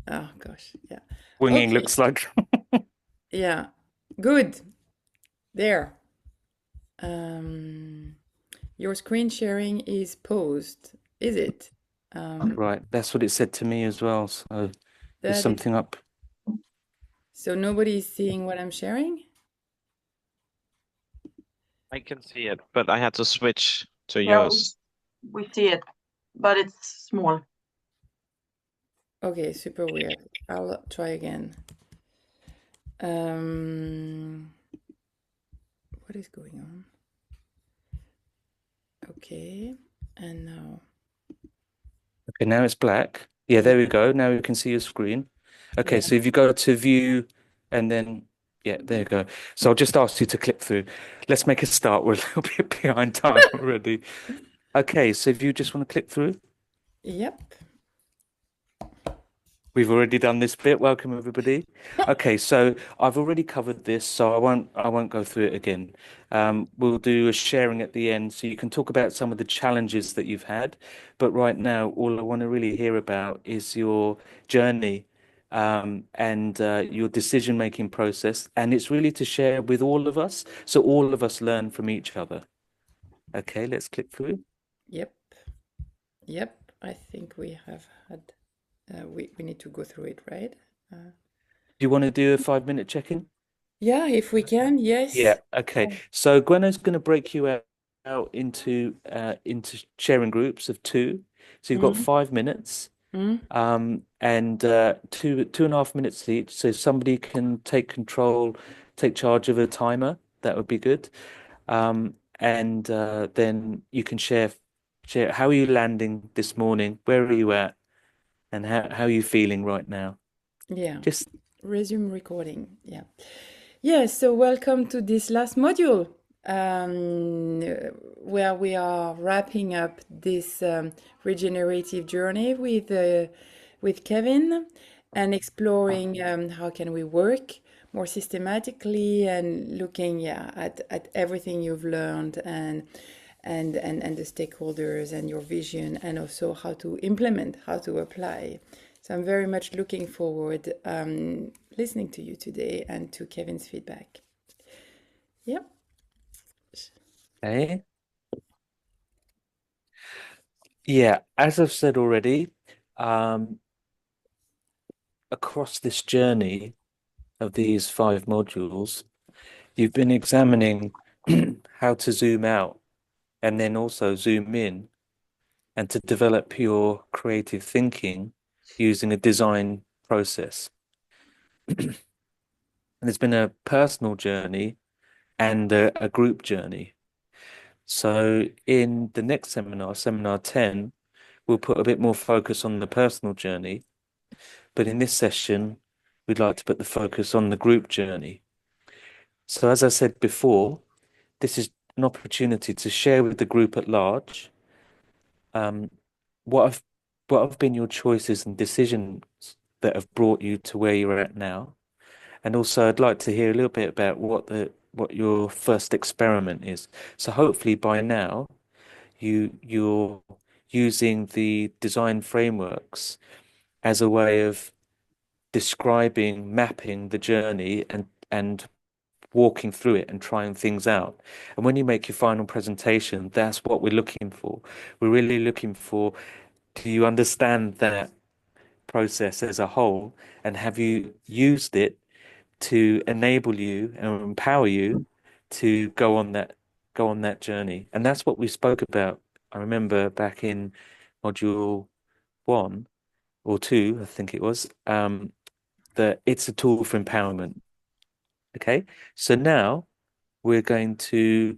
Oh gosh, yeah. Winging Okay, looks like. yeah. Good. There. Um, your screen sharing is paused, is it? Um, Right, that's what it said to me as well. So there's that is something up. so nobody is seeing what I'm sharing? I can see it, but I had to switch to Yeah, yours. we see it, but it's small. Okay, super weird. I'll try again. Um, what is going on? Okay, and now, Okay, now it's black. Yeah, yeah, there we go. Now we can see your screen. Okay, yeah. so if you go to view and then, yeah, there you go. So I'll just ask you to click through. Let's make a start. We're a little bit behind time already. Okay, so if you just want to click through, Yep. we've already done this bit. Welcome everybody. Okay, so I've already covered this, so I won't go through it again. We'll do a sharing at the end, so you can talk about some of the challenges that you've had. But right now, all I want to really hear about is your journey, and your decision-making process, and it's really to share with all of us, so all of us learn from each other. Okay, let's click through. Yep. Yep. I think we have had. We need to go through it, right? Uh, Do you want to do a 5-minute check-in? yeah, if we can, Yeah, yes. okay. So Gwenna's going to break you out into sharing groups of two. So you've got Mm, 5 minutes, mm, and two and a half minutes each. So somebody can take charge of a timer. That would be good. And then you can share how are you landing this morning? Where are you at? And how are you feeling right now? yeah. Just Resume recording. Yeah. Yeah, so welcome to this last module, where we are wrapping up this regenerative journey with Kevin and exploring how can we work more systematically and looking, yeah, at everything you've learned and the stakeholders and your vision and also how to implement, how to apply. So I'm very much looking forward listening to you today and to Kevin's feedback. Yep. okay. Yeah, as I've said already, um, across this journey of these 5 modules, you've been examining how to zoom out and then also zoom in and to develop your creative thinking using a design process. And it's been a personal journey and a group journey. So in the next seminar, seminar 10, we'll put a bit more focus on the personal journey. But in this session, we'd like to put the focus on the group journey. So as I said before, this is an opportunity to share with the group at large, um, what have what have been your choices and decisions that have brought you to where you're at now. And also I'd like to hear a little bit about what your first experiment is. So hopefully by now you're using the design frameworks as a way of describing, mapping the journey and walking through it and trying things out. And when you make your final presentation, that's what we're looking for. We're really looking for, do you understand that process as a whole? And have you used it to enable you and empower you to go on that journey? And that's what we spoke about. I remember back in module 1 or 2, I think it was, that it's a tool for empowerment. Okay, so now we're going to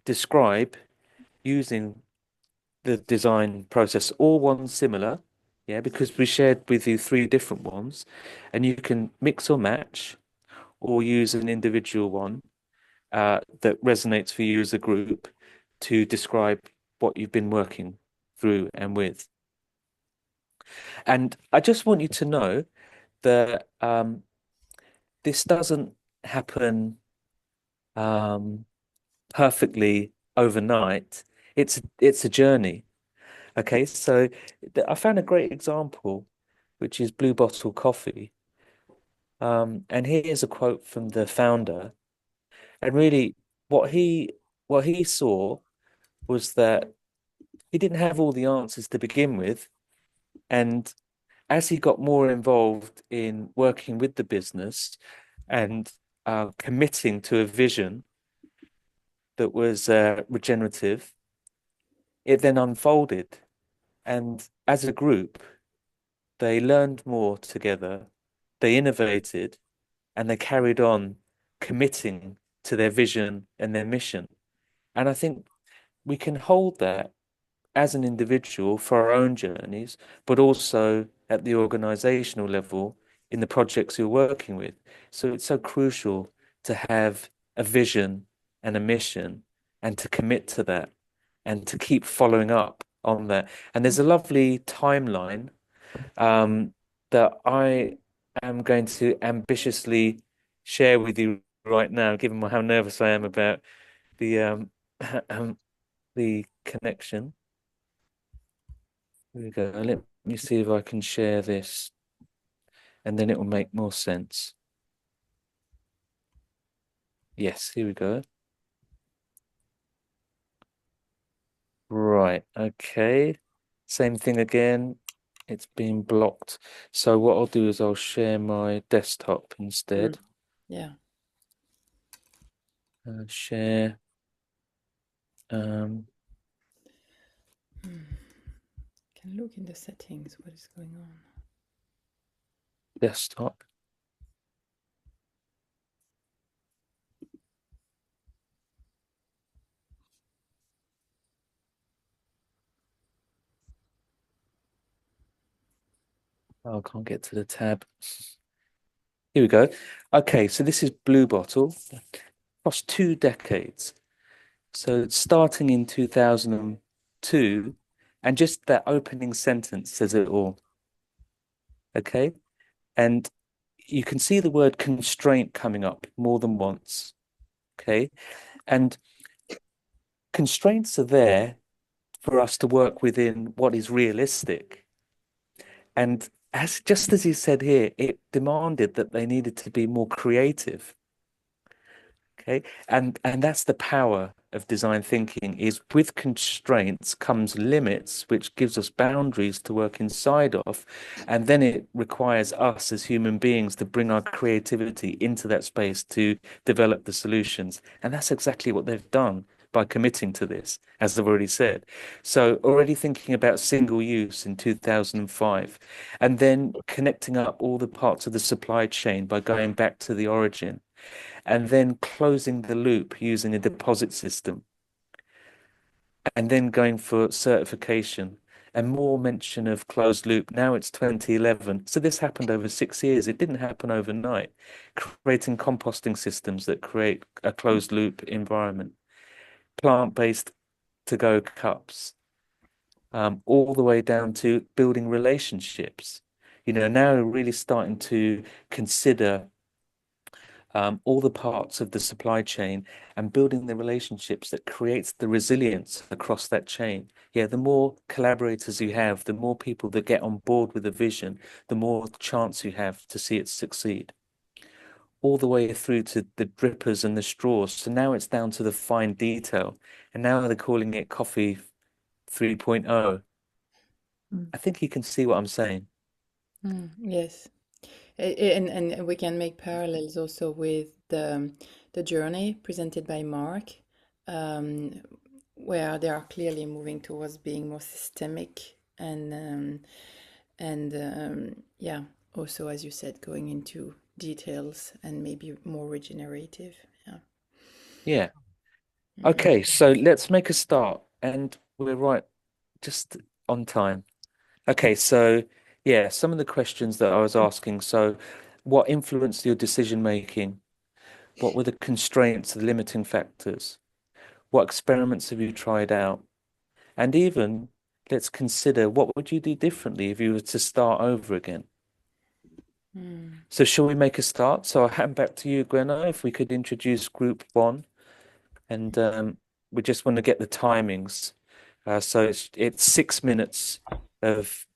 describe using the design process, all ones similar, yeah, because we shared with you 3 different ones, and you can mix or match or use an individual one that resonates for you as a group to describe what you've been working through and with. And I just want you to know that this doesn't happen um, perfectly overnight. It's a journey. Okay, so I found a great example which is Blue Bottle Coffee. And here's a quote from the founder. And really, what he saw was that he didn't have all the answers to begin with. And as he got more involved in working with the business and committing to a vision that was regenerative, it then unfolded. And as a group, they learned more together, they innovated, and they carried on committing to their vision and their mission. And I think we can hold that as an individual for our own journeys, but also at the organizational level in the projects you're working with. So it's so crucial to have a vision and a mission and to commit to that and to keep following up on that. And there's a lovely timeline that I am going to ambitiously share with you right now, given how nervous I am about the the connection. Here we go. Let me see if I can share this, and then it will make more sense. Yes, here we go. Right, okay. Same thing again. It's been blocked. So what I'll do is I'll share my desktop instead. Yeah. Share. Can look in the settings what is going on. Desktop. Oh, I can't get to the tab. Here we go. Okay, so this is Blue Bottle across 2 decades. So starting in 2002, and just that opening sentence says it all. Okay, and you can see the word constraint coming up more than once. Okay, and constraints are there for us to work within what is realistic. And just as you said here, it demanded that they needed to be more creative. Okay, and that's the power of design thinking, is with constraints comes limits, which gives us boundaries to work inside of, and then it requires us as human beings to bring our creativity into that space to develop the solutions. And that's exactly what they've done by committing to this, as I've already said. So already thinking about single use in 2005, and then connecting up all the parts of the supply chain by going back to the origin, and then closing the loop using a deposit system, and then going for certification and more mention of closed loop. Now it's 2011. So this happened over 6 years. It didn't happen overnight. Creating composting systems that create a closed loop environment, plant-based to-go cups, all the way down to building relationships. Now we're really starting to consider all the parts of the supply chain and building the relationships that creates the resilience across that chain. Yeah, the more collaborators you have, the more people that get on board with a vision, the more chance you have to see it succeed. All the way through to the drippers and the straws. So now it's down to the fine detail. And now they're calling it Coffee 3.0. I think you can see what I'm saying. Yes. And we can make parallels also with the journey presented by Mark, where they are clearly moving towards being more systemic and yeah, also as you said, going into details and maybe more regenerative. Yeah. Yeah. Okay, so let's make a start, and we're right just on time. Okay, so yeah, some of the questions that I was asking. So, what influenced your decision making? What were the constraints, the limiting factors? What experiments have you tried out? And even let's consider, what would you do differently if you were to start over again? So shall we make a start? So I'll hand back to you, Gwenna, if we could introduce group 1. And we just want to get the timings. So it's 6 minutes of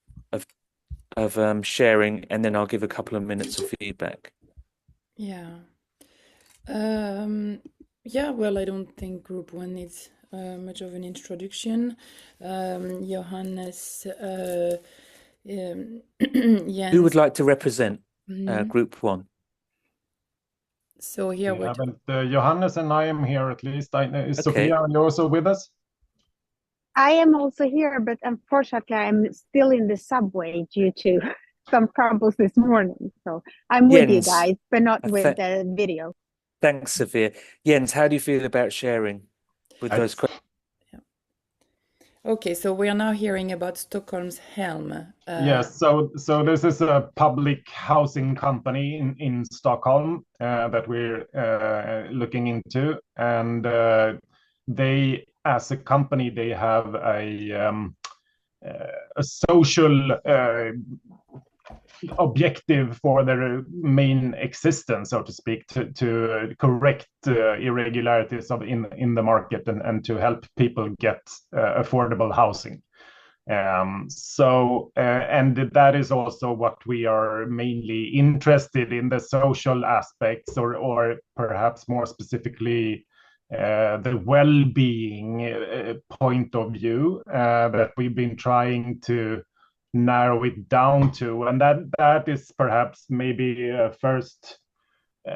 sharing, and then I'll give a couple of minutes of feedback. Yeah. Yeah, well, I don't think group one needs much of an introduction. Johannes, Who would Jens. like to represent Mhm. group one? So here We we're haven't, Johannes and I am here at least. Is Okay. Sophia, are you also with us? I am also here, but unfortunately, I'm still in the subway due to some troubles this morning. So I'm with you Jens, guys, but not with th the video. thanks, Sophia. Jens, how do you feel about sharing with those questions? okay. So we are now hearing about Stockholm's Helm. Yes, so this is a public housing company in Stockholm that we're looking into, and they, as a company, they have a social objective for their main existence, so to speak, to correct irregularities in the market and to help people get affordable housing. And that is also what we are mainly interested in, the social aspects, or perhaps more specifically, the well-being point of view that we've been trying to narrow it down to. And that is perhaps maybe a first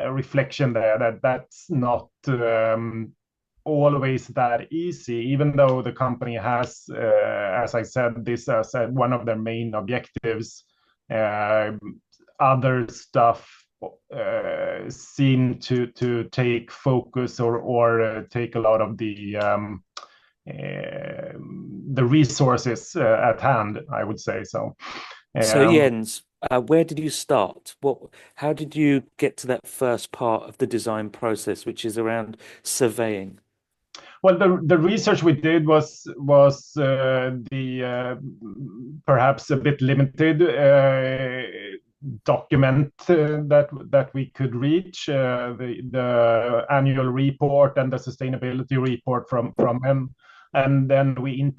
reflection there, that's not always that easy, even though the company has, as I said, this as one of their main objectives. Other stuff seem to take focus or take a lot of the resources at hand, I would say so. So Jens, where did you start? How did you get to that first part of the design process, which is around surveying? Well, the research we did was perhaps a bit limited document that we could reach, the annual report and the sustainability report from them. And then we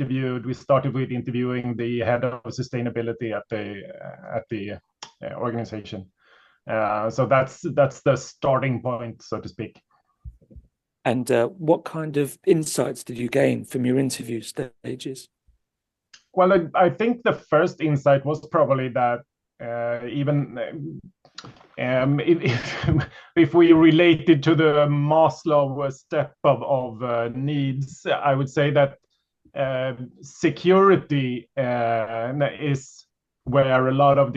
started with interviewing the head of sustainability at the organization. So that's the starting point, so to speak. And what kind of insights did you gain from your interview stages? Well, I think the first insight was probably that if we related to the Maslow step of needs, I would say that security is where a lot of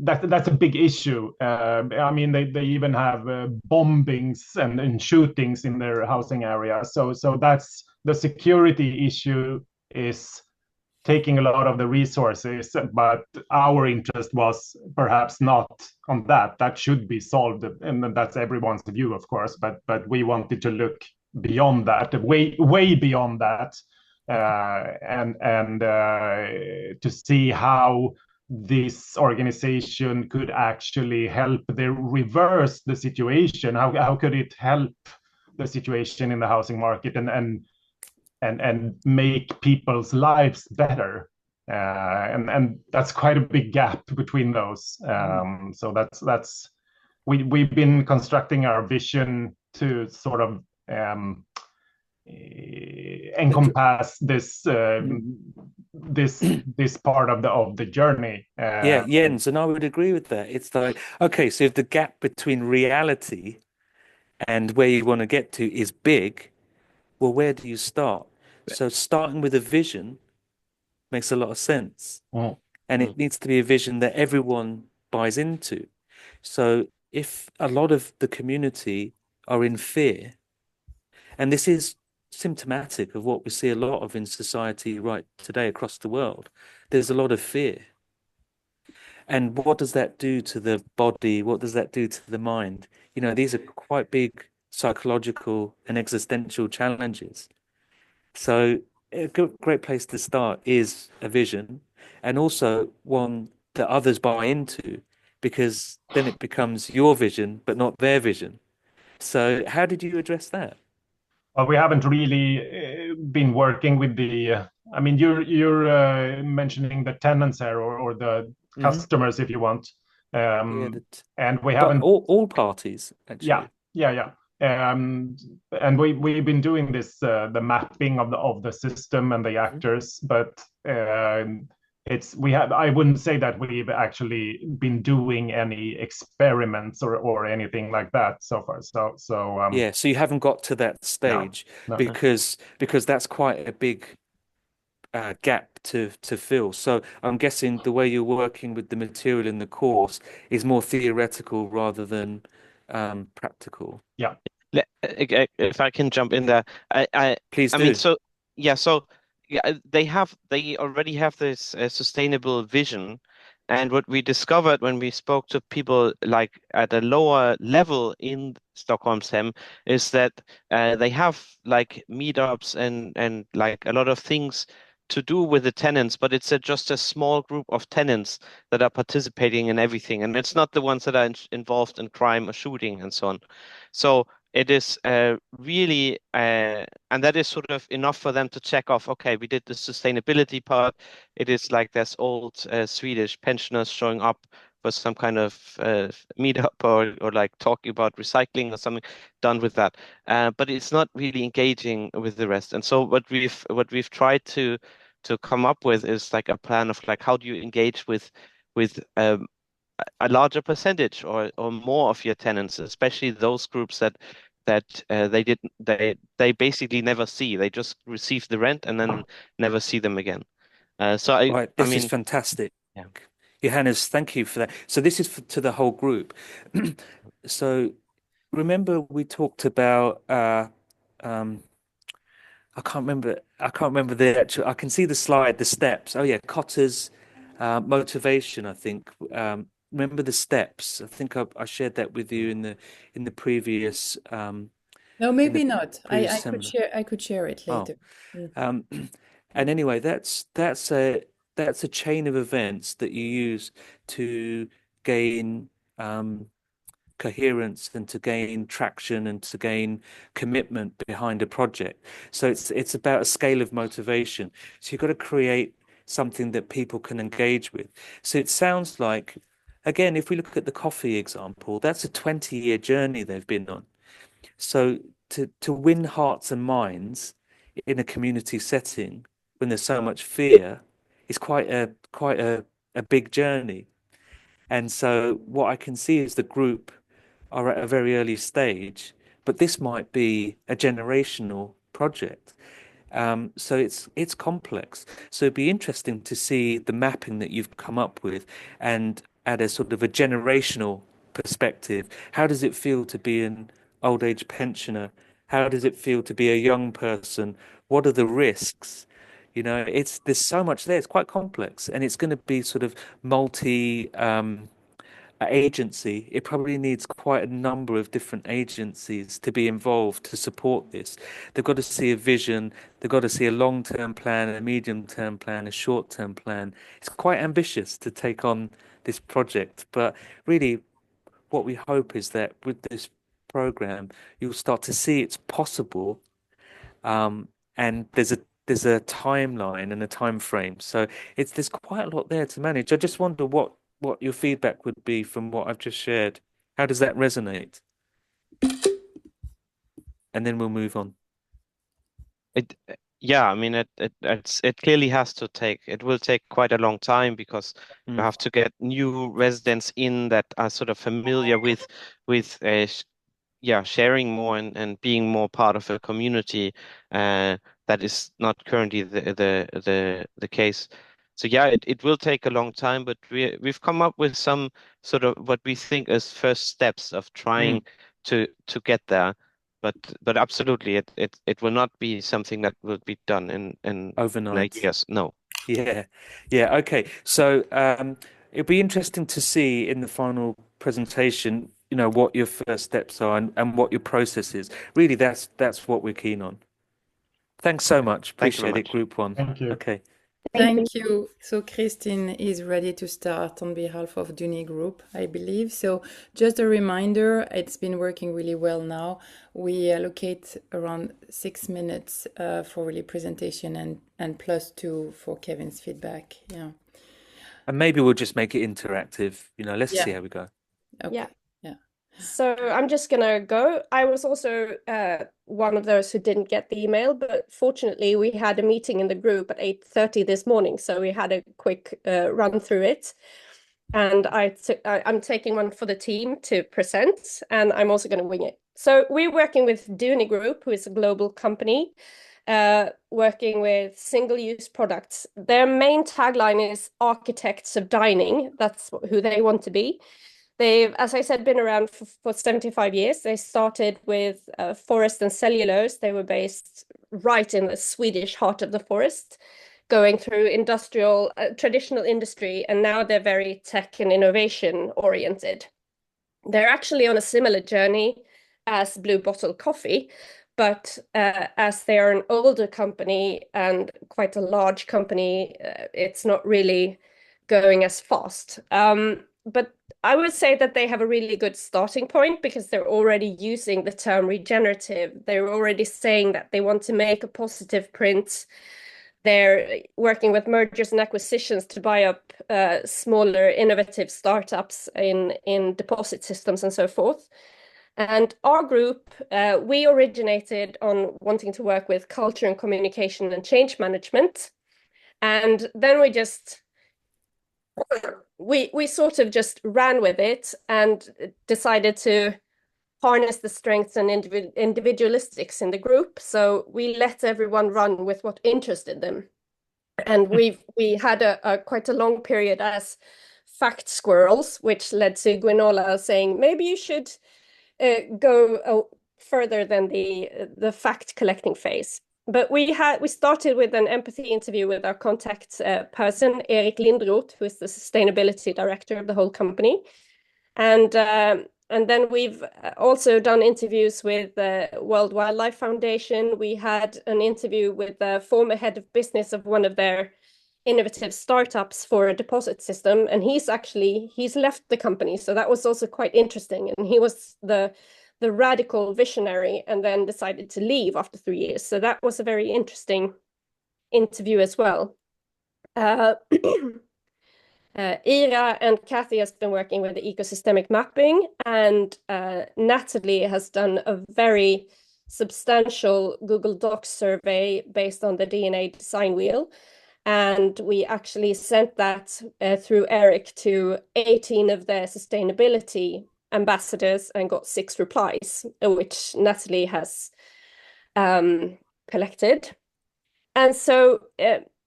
that's a big issue. I mean, they even have bombings and shootings in their housing area. So that's the security issue is taking a lot of the resources, but our interest was perhaps not on that. That should be solved, and that's everyone's view, of course. But we wanted to look beyond that, way beyond that, and to see how this organization could actually help reverse the situation. How could it help the situation in the housing market and make people's lives better? And that's quite a big gap between those. So that's we've been constructing our vision to sort of encompass this part of the journey. Yeah, Jens, and I would agree with that. It's like, okay, so if the gap between reality and where you want to get to is big, well, where do you start? So starting with a vision makes a lot of sense. And it needs to be a vision that everyone buys into. So if a lot of the community are in fear, and this is symptomatic of what we see a lot of in society right today across the world, there's a lot of fear. And what does that do to the body? What does that do to the mind? You know, these are quite big psychological and existential challenges. So a great place to start is a vision, and also one that others buy into, because then it becomes your vision, but not their vision. So how did you address that? Well, we haven't really been working with the I mean, you're mentioning the tenants here or the customers, if you want. Yeah, And we but haven't. all parties actually. Yeah. And we've been doing this the mapping of the system and the actors, but I wouldn't say that we've actually been doing any experiments or anything like that so far. So Yeah, so you haven't got to that stage no. because that's quite a big gap to fill. So I'm guessing the way you're working with the material in the course is more theoretical rather than practical. Yeah. If I can jump in there, Please I mean, do. they already have this sustainable vision, and what we discovered when we spoke to people like at a lower level in Stockholmshem is that they have like meetups and like a lot of things to do with the tenants, but it's just a small group of tenants that are participating in everything, and it's not the ones that are involved in crime or shooting and so on. So it is really, and that is sort of enough for them to check off, okay, we did the sustainability part. It is like there's old Swedish pensioners showing up for some kind of meetup or like talking about recycling or something done with that. But it's not really engaging with the rest. And so what we've tried to come up with is like a plan of like how do you engage with a larger percentage or more of your tenants, especially those groups that they basically never see. They just receive the rent and then never see them again. Right, this is mean, fantastic. yeah. Johannes, thank you for that. So this is to the whole group. So remember we talked about I can't remember the actual. I can see the slide, the steps. Oh yeah, Kotter's motivation. I think. Remember the steps. I think I shared that with you in the previous No, maybe not. previous I could seminar. share it Oh, later. and anyway, that's a chain of events that you use to gain coherence and to gain traction and to gain commitment behind a project. So it's about a scale of motivation. So you've got to create something that people can engage with. So it sounds like, again, if we look at the coffee example, that's a 20-year journey they've been on. So to win hearts and minds in a community setting when there's so much fear is quite a big journey. And so what I can see is the group are at a very early stage, but this might be a generational project. So it's complex. So it'd be interesting to see the mapping that you've come up with and at a sort of a generational perspective. How does it feel to be an old age pensioner? How does it feel to be a young person? What are the risks? There's so much there. It's quite complex, and it's going to be sort of multi agency. It probably needs quite a number of different agencies to be involved to support this. They've got to see a vision, they've got to see a long-term plan, a medium-term plan, a short-term plan. It's quite ambitious to take on this project, but really what we hope is that with this program, you'll start to see it's possible, and there's a timeline and a time frame. So there's quite a lot there to manage. I just wonder what your feedback would be from what I've just shared. How does that resonate? And then we'll move on. I mean, it clearly it will take quite a long time because you have to get new residents in that are sort of familiar with sharing more and being more part of a community that is not currently the case. So it will take a long time, but we've come up with some sort of what we think is first steps of trying to get there. But absolutely, it will not be something that will be done in overnight. Yes, no. Yeah. Okay. So it'll be interesting to see in the final presentation, what your first steps are and what your process is. Really, that's what we're keen on. Thanks so much. Thank you very Appreciate it, much. Group 1. Thank you. Okay. Thank you. Thank you. So Christine is ready to start on behalf of Duni Group, I believe. So just a reminder, it's been working really well now. We allocate around 6 minutes for really presentation and +2 for Kevin's feedback. Yeah. And maybe we'll just make it interactive. Let's Yeah. see how we go. Okay. Yeah. Yeah. So I'm just gonna go. I was also one of those who didn't get the email, but fortunately we had a meeting in the group at 8:30 this morning, so we had a quick run through it. And I'm taking one for the team to present, and I'm also going to wing it. So we're working with Duni Group, who is a global company, working with single-use products. Their main tagline is "Architects of Dining." That's who they want to be. They've, as I said, been around for 75 years. They started with forest and cellulose. They were based right in the Swedish heart of the forest, going through industrial, traditional industry, and now they're very tech and innovation oriented. They're actually on a similar journey as Blue Bottle Coffee, but as they are an older company and quite a large company, it's not really going as fast. But I would say that they have a really good starting point because they're already using the term regenerative. They're already saying that they want to make a positive print. They're working with mergers and acquisitions to buy up smaller, innovative startups in deposit systems and so forth. And our group, we originated on wanting to work with culture and communication and change management. And then we sort of just ran with it and decided to harness the strengths and individualistics in the group. So we let everyone run with what interested them. And we had a quite a long period as fact squirrels, which led to Gwenola saying, maybe you should go further than the fact collecting phase. But we started with an empathy interview with our contact person, Erik Lindroth, who is the sustainability director of the whole company. And then we've also done interviews with the World Wildlife Foundation. We had an interview with the former head of business of one of their innovative startups for a deposit system. And he's left the company. So that was also quite interesting. And he was the radical visionary and then decided to leave after 3 years. So that was a very interesting interview as well. Ira and Kathy has been working with the ecosystemic mapping, and Natalie has done a very substantial Google Docs survey based on the DNA design wheel. And we actually sent that through Eric to 18 of their sustainability ambassadors and got 6 replies, which Natalie has collected. And so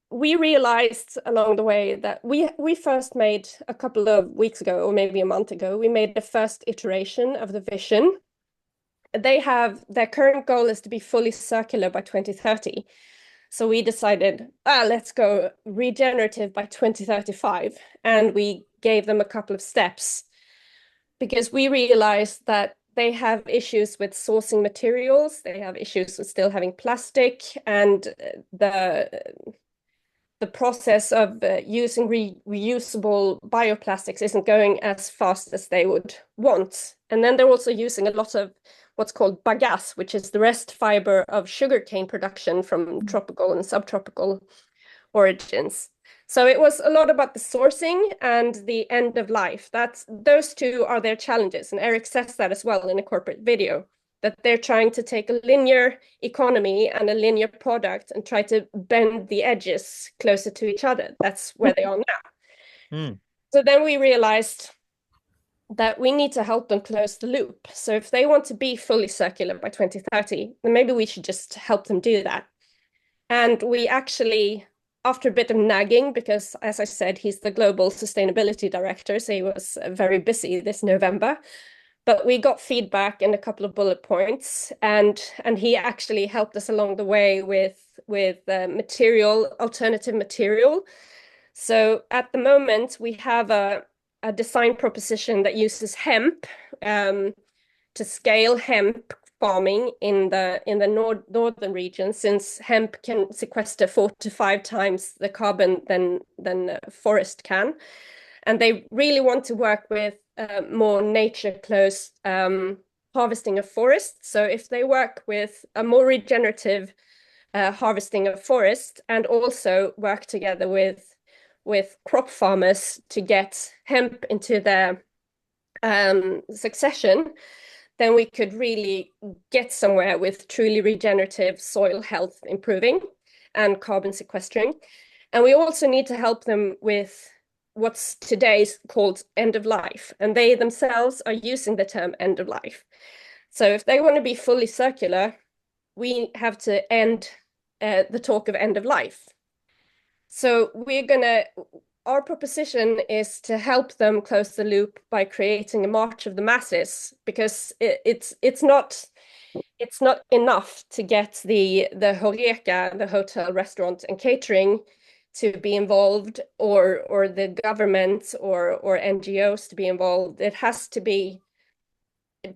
we realized along the way that we first made a couple of weeks ago, or maybe a month ago, we made the first iteration of the vision. Their current goal is to be fully circular by 2030. So we decided, let's go regenerative by 2035. And we gave them a couple of steps because we realized that they have issues with sourcing materials. They have issues with still having plastic, and the process of using reusable bioplastics isn't going as fast as they would want. And then they're also using a lot of what's called bagasse, which is the rest fiber of sugarcane production from tropical and subtropical origins. So it was a lot about the sourcing and the end of life. Those two are their challenges. And Eric says that as well in a corporate video, that they're trying to take a linear economy and a linear product and try to bend the edges closer to each other. That's where they are now. Mm. So then we realized that we need to help them close the loop. So if they want to be fully circular by 2030, then maybe we should just help them do that. And we actually, after a bit of nagging, because as I said, he's the global sustainability director, so he was very busy this November, but we got feedback and a couple of bullet points, and he actually helped us along the way with alternative material. So at the moment, we have a design proposition that uses hemp to scale hemp farming in the northern region, since hemp can sequester 4 to 5 times the carbon than forest can. And they really want to work with more nature-close harvesting of forests. So if they work with a more regenerative harvesting of forest, and also work together with crop farmers to get hemp into their succession, then we could really get somewhere with truly regenerative soil health improving and carbon sequestering. And we also need to help them with what's today called end of life, and they themselves are using the term end of life. So if they want to be fully circular, we have to end the talk of end of life. So our proposition is to help them close the loop by creating a march of the masses, because it's not enough to get the Horeca, the hotel, restaurant, and catering, to be involved, or the government or NGOs to be involved. It has to be,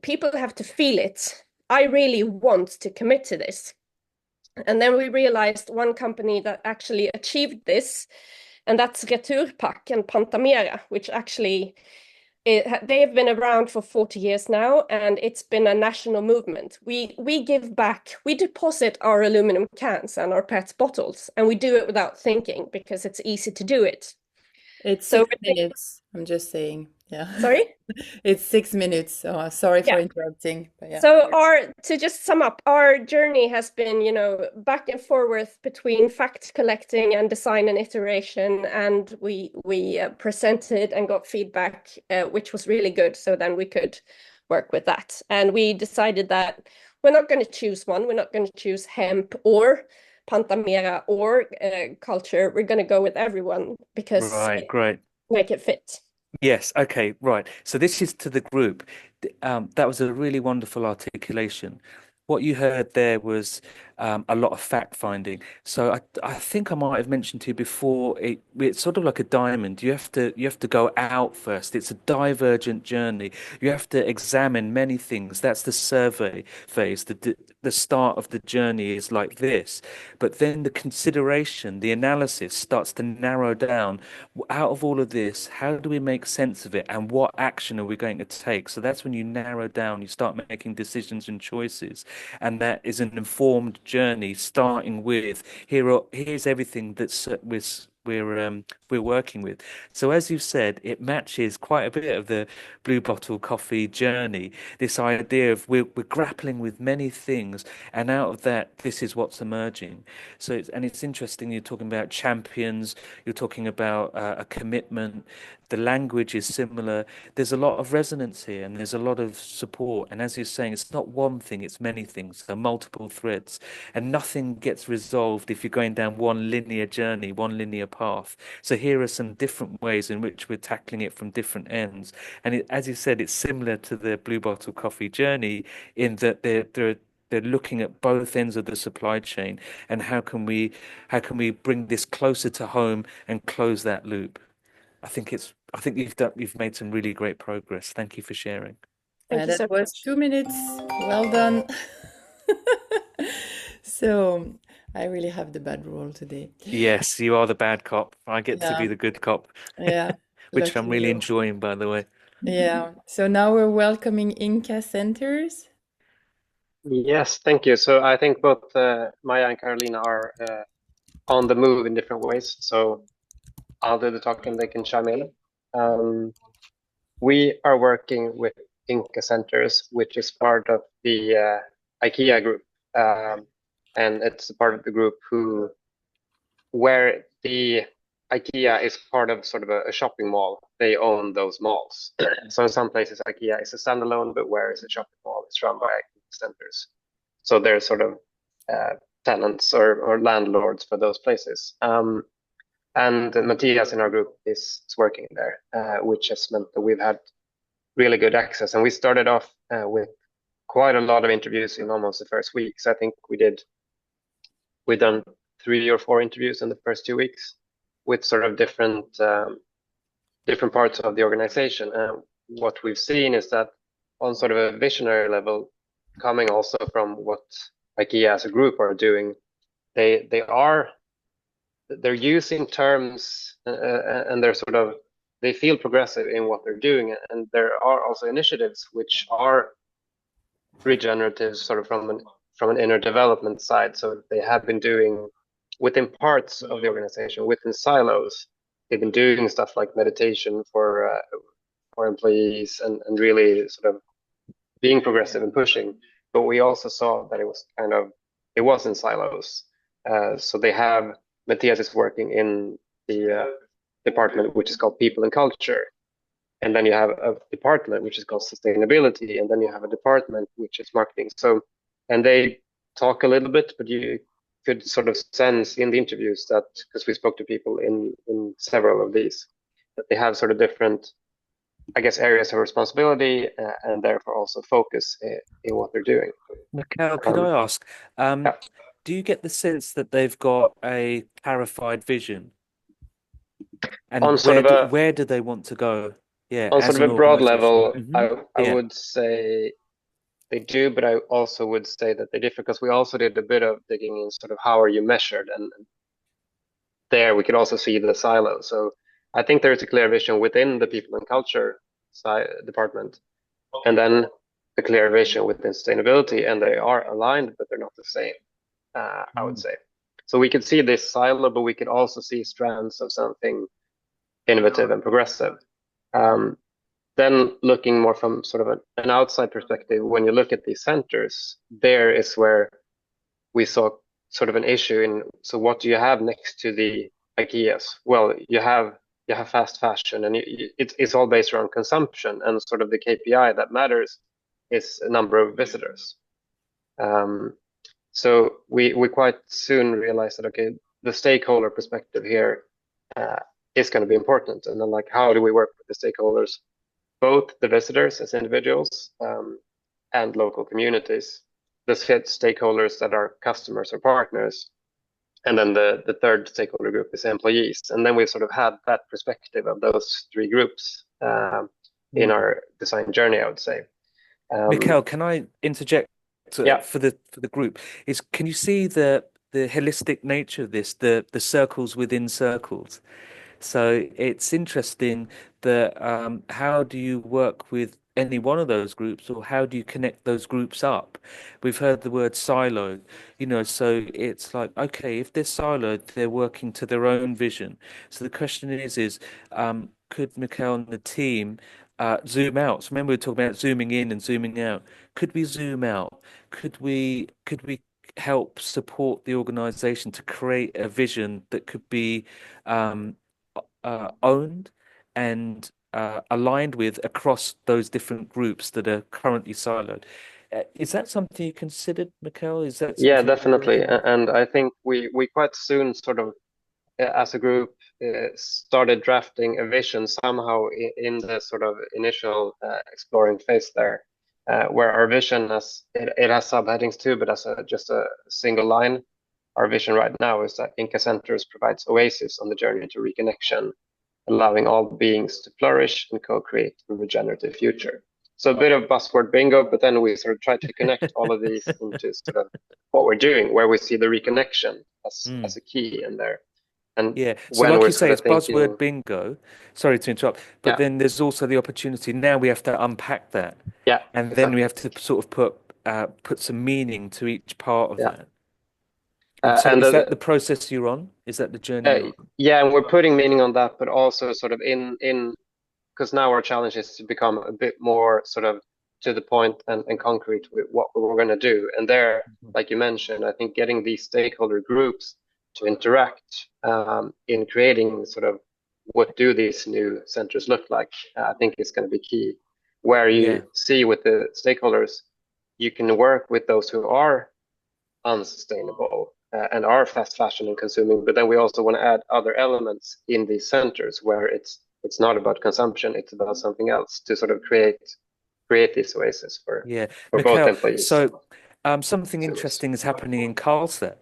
people have to feel it. I really want to commit to this. And then we realized one company that actually achieved this, and that's Returpack and Pantamera, which actually, they have been around for 40 years now, and it's been a national movement. We give back, we deposit our aluminum cans and our PET bottles, and we do it without thinking, because it's easy to do it. It's So 6 minutes. I'm just saying. Yeah. Sorry? It's 6 minutes. So sorry for Yeah. interrupting. But yeah. So to just sum up, our journey has been, back and forth between fact collecting and design and iteration, and we presented and got feedback, which was really good. So then we could work with that, and we decided that we're not going to choose one. We're not going to choose hemp or Pantamera or culture. We're going to go with everyone, because Right, great. make it fit. Yes, okay, right. So this is to the group. That was a really wonderful articulation. What you heard there was a lot of fact finding. So I think I might have mentioned to you before, it's sort of like a diamond. You have to go out first. It's a divergent journey. You have to examine many things. That's the survey phase. The start of the journey is like this, but then the consideration, the analysis starts to narrow down. Out of all of this, how do we make sense of it, and what action are we going to take? So that's when you narrow down, you start making decisions and choices, and that is an informed journey, starting with here's everything that's we're working with. So as you've said, it matches quite a bit of the Blue Bottle Coffee journey. This idea of we're grappling with many things, and out of that, this is what's emerging. So it's interesting. You're talking about champions. You're talking about a commitment. The language is similar. There's a lot of resonance here, and there's a lot of support. And as you're saying, it's not one thing; it's many things. There are multiple threads, and nothing gets resolved if you're going down one linear journey, one linear path. So here are some different ways in which we're tackling it from different ends. And as you said, it's similar to the Blue Bottle Coffee journey in that they're looking at both ends of the supply chain, and how can we bring this closer to home and close that loop. I think you've made some really great progress. Thank you for sharing. Thank you That so was much. 2 minutes. Well done. So I really have the bad role today. Yes, you are the bad cop. I get to be Yeah. the good cop, Yeah. which Lucky I'm really you. enjoying, by the way. Yeah. So now we're welcoming Inca Centers. Yes, thank you. So I think both Maya and Carolina are on the move in different ways. So I'll do the talking, they can chime in. We are working with Inca Centers, which is part of the IKEA group. And it's a part of the group where the IKEA is part of sort of a shopping mall. They own those malls. So in some places, IKEA is a standalone, but where is a shopping mall? It's run by IKEA Centers. So they're sort of tenants or landlords for those places. And Matthias in our group is working there, which has meant that we've had really good access. And we started off with quite a lot of interviews in almost the first week. So I think we've done 3 or 4 interviews in the first 2 weeks with sort of different parts of the organization. What we've seen is that on sort of a visionary level, coming also from what IKEA as a group are doing. They're using terms and they feel progressive in what they're doing, and there are also initiatives which are regenerative, sort of from an inner development side. So they have been doing within parts of the organization, within silos. They've been doing stuff like meditation for employees and really sort of being progressive and pushing. But we also saw that it was in silos. So they have Matthias is working in the department which is called People and Culture, and then you have a department which is called Sustainability, and then you have a department which is Marketing. So, and they talk a little bit, but you could sort of sense in the interviews that, because we spoke to people in several of these, that they have sort of different, I guess, areas of responsibility and therefore also focus in what they're doing. Mikhail, could I ask, Yeah. do you get the sense that they've got a clarified vision? And On sort of where do they want to go? Yeah, on as sort of an a broad organization. level, I Yeah. would say they do, but I also would say that they differ, because we also did a bit of digging in sort of how are you measured, and there we could also see the silo. So I think there's a clear vision within the People and Culture department, and then a clear vision within sustainability, and they are aligned, but they're not the same, I would say. So we could see this silo, but we could also see strands of something innovative and progressive. Then looking more from sort of an outside perspective, when you look at these centers, there is where we saw sort of an issue in, so what do you have next to the IKEAs? Well, you have fast fashion, and it's all based around consumption, and sort of the KPI that matters is a number of visitors. So we quite soon realized that, okay, the stakeholder perspective here is going to be important, and then like, how do we work with the stakeholders, both the visitors as individuals and local communities, the stakeholders that are customers or partners, and then the third stakeholder group is employees. And then we sort of had that perspective of those three groups in our design journey, I would say. Mikhail, can I interject Yeah. for the group? Can you see the holistic nature of this, the circles within circles? So it's interesting that how do you work with any one of those groups, or how do you connect those groups up? We've heard the word silo, so it's like, okay, if they're siloed, they're working to their own vision. So the question is could Mikhail and the team zoom out? So remember we were talking about zooming in and zooming out. Could we zoom out? Could we help support the organization to create a vision that could be owned and aligned with across those different groups that are currently siloed? Is that something you considered, Mikhail? Is that Yeah, something definitely. And I think we quite soon sort of as a group started drafting a vision somehow in the sort of initial exploring phase there, where our vision it has subheadings too, but as just a single line, our vision right now is that Inca Centers provides oasis on the journey to reconnection, allowing all beings to flourish and co-create a regenerative future. So a bit of buzzword bingo, but then we sort of try to connect all of these into sort of what we're doing, where we see the reconnection as a key in there. And yeah, so when like we're you say, sort it's of thinking, buzzword bingo. Sorry to interrupt, but Yeah. then there's also the opportunity. Now we have to unpack that, yeah, and then we have to sort of put some meaning to each part of Yeah. that. And so and is that the process you're on? Is that the journey you're on? yeah, and we're putting meaning on that, but also sort of in because now our challenge is to become a bit more sort of to the point and concrete with what we're going to do. And there, like you mentioned, I think getting these stakeholder groups to interact in creating sort of what do these new centers look like, I think is going to be key. Where you Yeah. see with the stakeholders, you can work with those who are unsustainable and are fast fashion and consuming, but then we also want to add other elements in these centers where it's not about consumption, it's about something else, to sort of create this oasis for both Mikhail, employees. so something consumers. interesting is happening in Karlstad.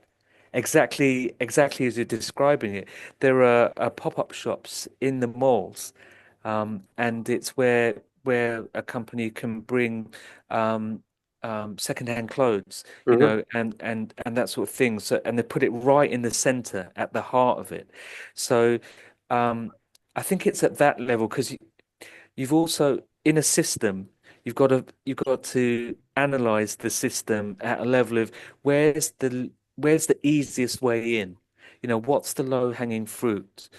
Exactly as you're describing it. There are pop-up shops in the malls, and it's where a company can bring secondhand clothes, you Hmm. know, and that sort of thing. So, and they put it right in the center, at the heart of it. So, I think it's at that level because you've also in a system, you've got to analyze the system at a level of where's the easiest way in? You know, what's the low-hanging fruit?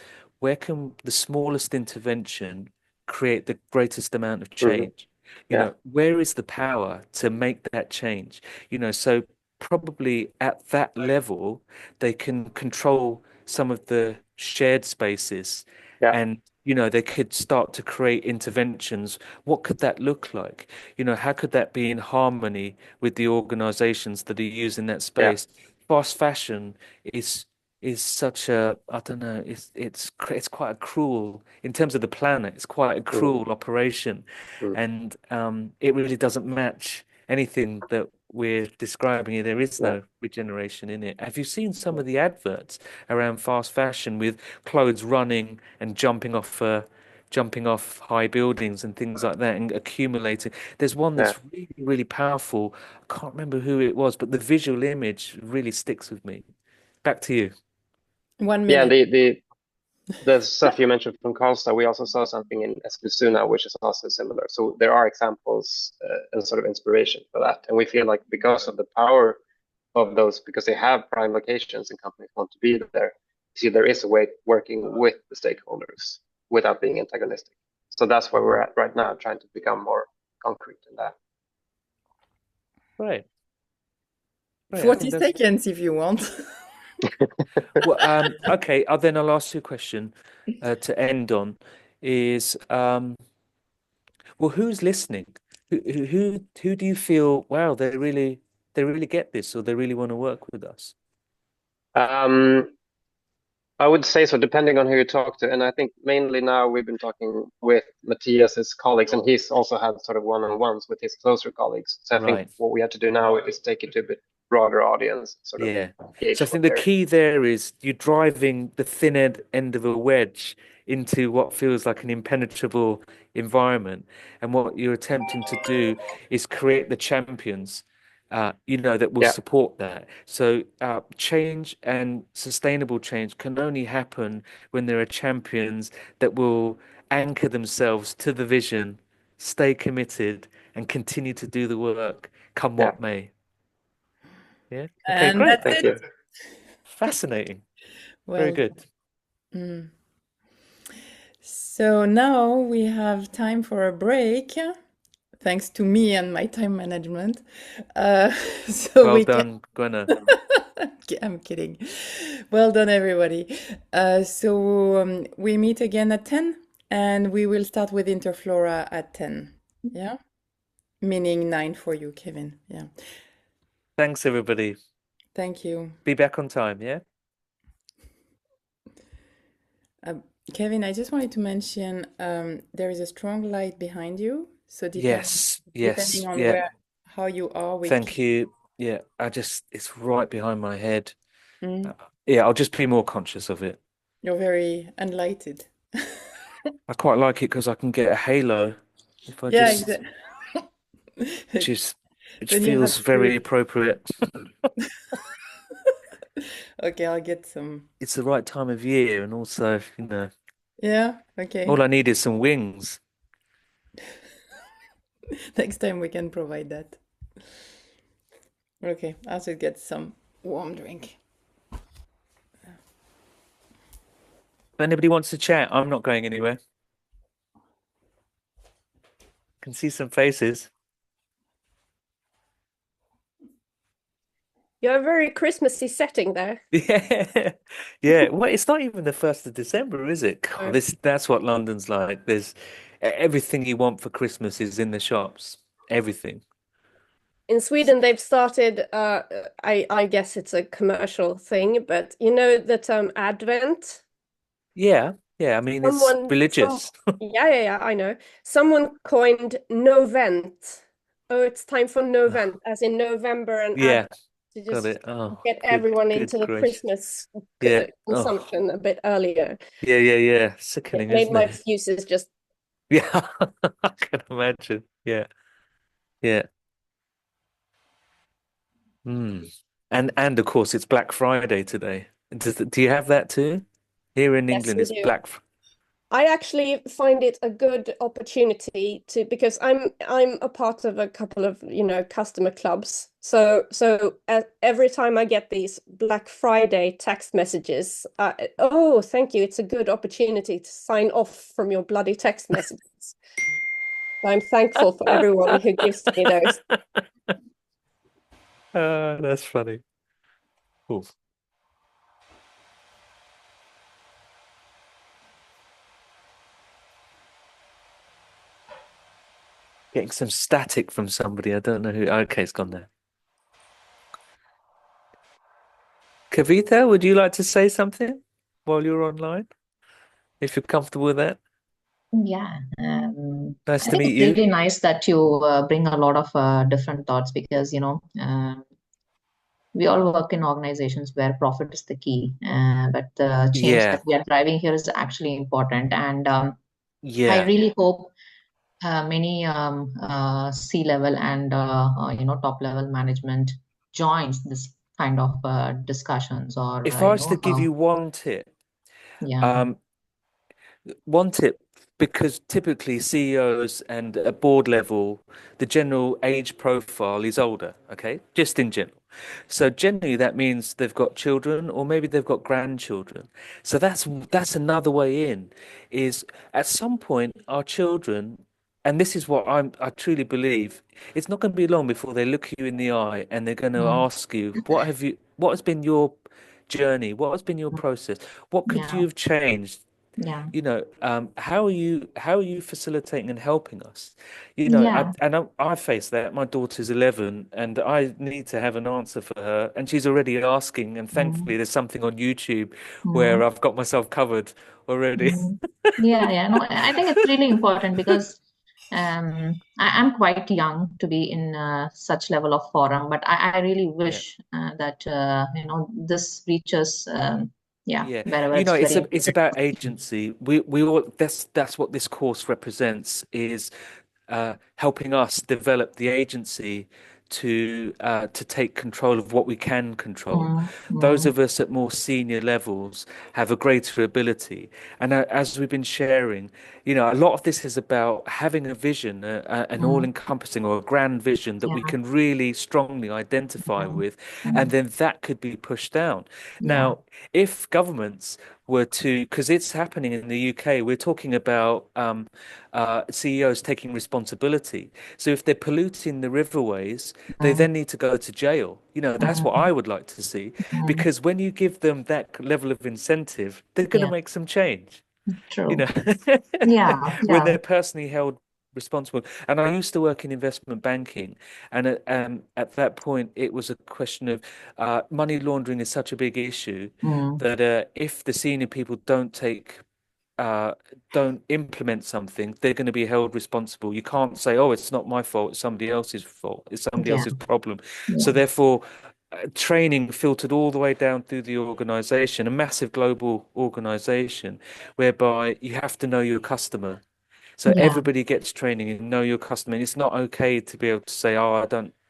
Where can the smallest intervention create the greatest amount of Hmm. change? You Yeah. know, where is the power to make that change? You know, so probably at that level, they can control some of the shared spaces Yeah. and you know, they could start to create interventions. What could that look like? You know, how could that be in harmony with the organizations that are using that Yeah. space? Fast fashion is is such a, I don't know, it's quite a cruel, in terms of the planet, it's quite a Mm. cruel operation. Mm. And it really doesn't match anything that we're describing here. There is Yeah. no regeneration in it. Have you seen some of the adverts around fast fashion with clothes running and jumping off high buildings and things like that and accumulating? There's one Yeah. that's really, really powerful. I can't remember who it was, but the visual image really sticks with me. Back to you. 1 Yeah. minute. The stuff you mentioned from Karlstad, we also saw something in Eskilstuna, which is also similar. So there are examples and sort of inspiration for that. And we feel like because of the power of those, because they have prime locations and companies want to be there, see there is a way working with the stakeholders without being antagonistic. So that's where we're at right now, trying to become more concrete in that. Right. Right. I 40 think that's seconds if you want. well. Okay. Then I'll ask you a question to end on. Is well, who's listening? Who do you feel? Wow, they really get this, or they really want to work with us? Um, I would say so, depending on who you talk to. And I think mainly now we've been talking with Matthias's colleagues, and he's also had sort of one-on-ones with his closer colleagues. So I think Right. what we have to do now is take it to a bit broader audience, sort of Yeah. gauge So I think what the they're. key there is you're driving the thin end of a wedge into what feels like an impenetrable environment. And what you're attempting to do is create the champions, you know, that will Yeah, support that. So change and sustainable change can only happen when there are champions that will anchor themselves to the vision, stay committed, and continue to do the work, come yeah. what may. Yeah. Okay, And great. that's Thank it. you. Fascinating. Very Well, good. mm. So now we have time for a break, thanks to me and my time management. So Well we can. done, Gwenna. I'm kidding. Well done, everybody. So we meet again at 10, and we will start with Interflora at 10. Yeah? Meaning 9 for you, Kevin. Yeah. Thanks, everybody. Thank you. Be back on time, yeah? Kevin, I just wanted to mention there is a strong light behind you. So Yes, depending on yeah. how you are with Thank you. Yeah, it's right behind my head. Mm, Yeah, I'll just be more conscious of it. you're very enlightened. I quite like it because I can get a halo if I Yeah, just, exactly. which Then you feels have very to. appropriate. Okay, I'll get some. It's the right time of year, and also, you know, Yeah, okay. all I need is some wings. Next time we can provide that. Okay, I'll just get some warm drink. If anybody wants to chat, I'm not going anywhere. Can see some faces. You have a very Christmassy setting there. Yeah, yeah. Well, it's not even the 1st of December, is it? God, No. that's what London's like. There's everything you want for Christmas is in the shops. Everything. In Sweden, they've started, I guess it's a commercial thing, but you know the term Advent? Yeah, yeah. I mean, it's Some, religious. yeah, I know. Someone coined Novent. Oh, it's time for Novent, as in November and Yeah, Advent, to got just it. Oh, get good, everyone good into the gracious. Christmas Yeah. Oh, consumption a bit earlier. yeah, yeah, yeah. It Sickening, made isn't my it? fuses just Yeah, I can imagine. Yeah, yeah. Mm. And of course it's Black Friday today. Do you have that too? Here in Yes, England, we it's do. Black. I actually find it a good opportunity to, because I'm a part of a couple of, customer clubs. So every time I get these Black Friday text messages, oh, thank you. It's a good opportunity to sign off from your bloody text messages. I'm thankful for everyone who gives me those. That's funny. Cool. Getting some static from somebody. I don't know who. Okay, it's gone there. Kavita, would you like to say something while you're online? If you're comfortable with that. Yeah, Nice I to think meet it's you. really nice that you bring a lot of different thoughts because, we all work in organizations where profit is the key, but the change Yeah, that we are driving here is actually important. And I yeah. really hope many C-level and top level management joins this kind of discussions or If I was to give you one tip, yeah. um, one tip, because typically CEOs and at board level, the general age profile is older, okay? Just in general. So generally that means they've got children or maybe they've got grandchildren. So that's another way in, is at some point our children, and this is what I truly believe, it's not going to be long before they look you in the eye and they're going to Mm, ask you, what has been your journey? What has been your process? What could yeah, you have changed? yeah, How are you facilitating and helping us? yeah. I face that. My daughter's 11, and I need to have an answer for her, and she's already asking. And Mm, thankfully, there's something on YouTube where mm, I've got myself covered already. mm. Yeah, yeah. No, I think it's really important because I'm quite young to be in such level of forum, but I really Yeah. wish that this reaches Yeah, wherever it's it's very it's important. about agency. We all that's what this course represents is helping us develop the agency to take control of what we can control. Mm, Those mm, of us at more senior levels have a greater ability, and as we've been sharing, a lot of this is about having a vision, an mm, all-encompassing or a grand vision that we yeah, can really strongly identify mm, with, and mm, then that could be pushed down. yeah, Now, if governments were to, because it's happening in the UK, we're talking about CEOs taking responsibility. So if they're polluting the riverways, they mm, then need to go to jail. That's what mm, I would like to see, mm, because when you give them that level of incentive, they're going to yeah, make some change, you true. know, Yeah, when yeah. they're personally held responsible. And I used to work in investment banking, and at that point, it was a question of money laundering is such a big issue Mm, that if the senior people uh, don't implement something, they're going to be held responsible. You can't say, "Oh, it's not my fault; it's somebody else's fault; it's somebody yeah, else's problem." So yeah. therefore, training filtered all the way down through the organization, a massive global organization, whereby you have to know your customer. So Yeah. everybody gets training and know your customer. And it's not okay to be able to say, "Oh, I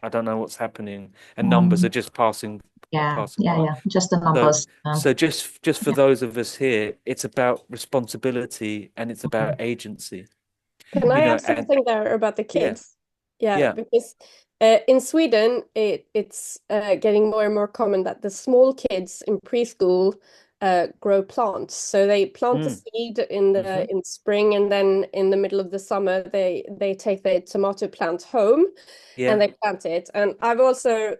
don't know what's happening," and numbers are Mm, just passing yeah, passing yeah, by. yeah. Just the So, numbers. just for Yeah. those of us here, it's about responsibility and it's about Mm, agency, Can I add and something there about the yeah, kids? Yeah, yeah, because in Sweden, it's getting more and more common that the small kids in preschool grow plants. So they plant the mm, seed in hmm, the spring, and then in the middle of the summer, they take the tomato plant home and yeah, they plant it. And I've also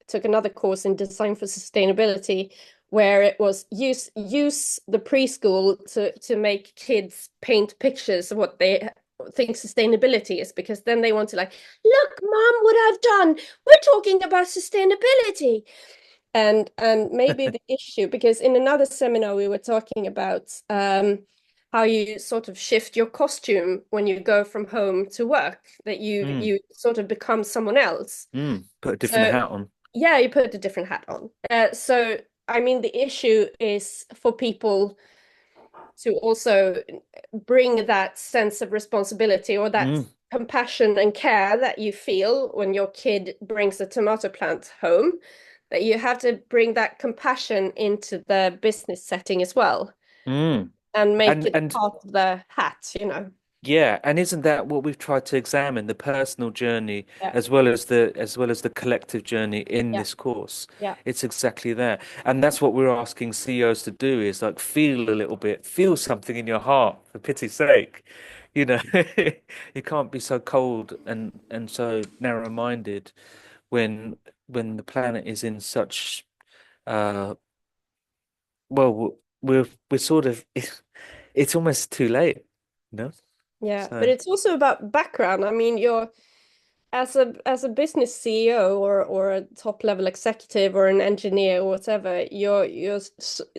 took another course in design for sustainability, where it was use the preschool to make kids paint pictures of what they think sustainability is, because then they want to, like, look, mom, what I've done. We're talking about sustainability. And maybe the issue, because in another seminar we were talking about how you sort of shift your costume when you go from home to work, that you mm, you sort of become someone else. put a different So hat on. yeah, you put a different hat on. So I mean, the issue is for people to also bring that sense of responsibility, or that Mm, compassion and care that you feel when your kid brings a tomato plant home, that you have to bring that compassion into the business setting as well Mm. and make it And part of the hat, you know. yeah, and isn't that what we've tried to examine, the personal journey Yeah. as well as the collective journey in Yeah. this course? Yeah. It's exactly that. And that's what we're asking CEOs to do, is like feel a little bit, feel something in your heart, for pity's sake. You know, you can't be so cold and so narrow-minded when the planet is in such uh well, we're sort of it's almost too late, you know? Yeah, but So it's also about background. I mean, you're as a business CEO or a top level executive or an engineer or whatever, you're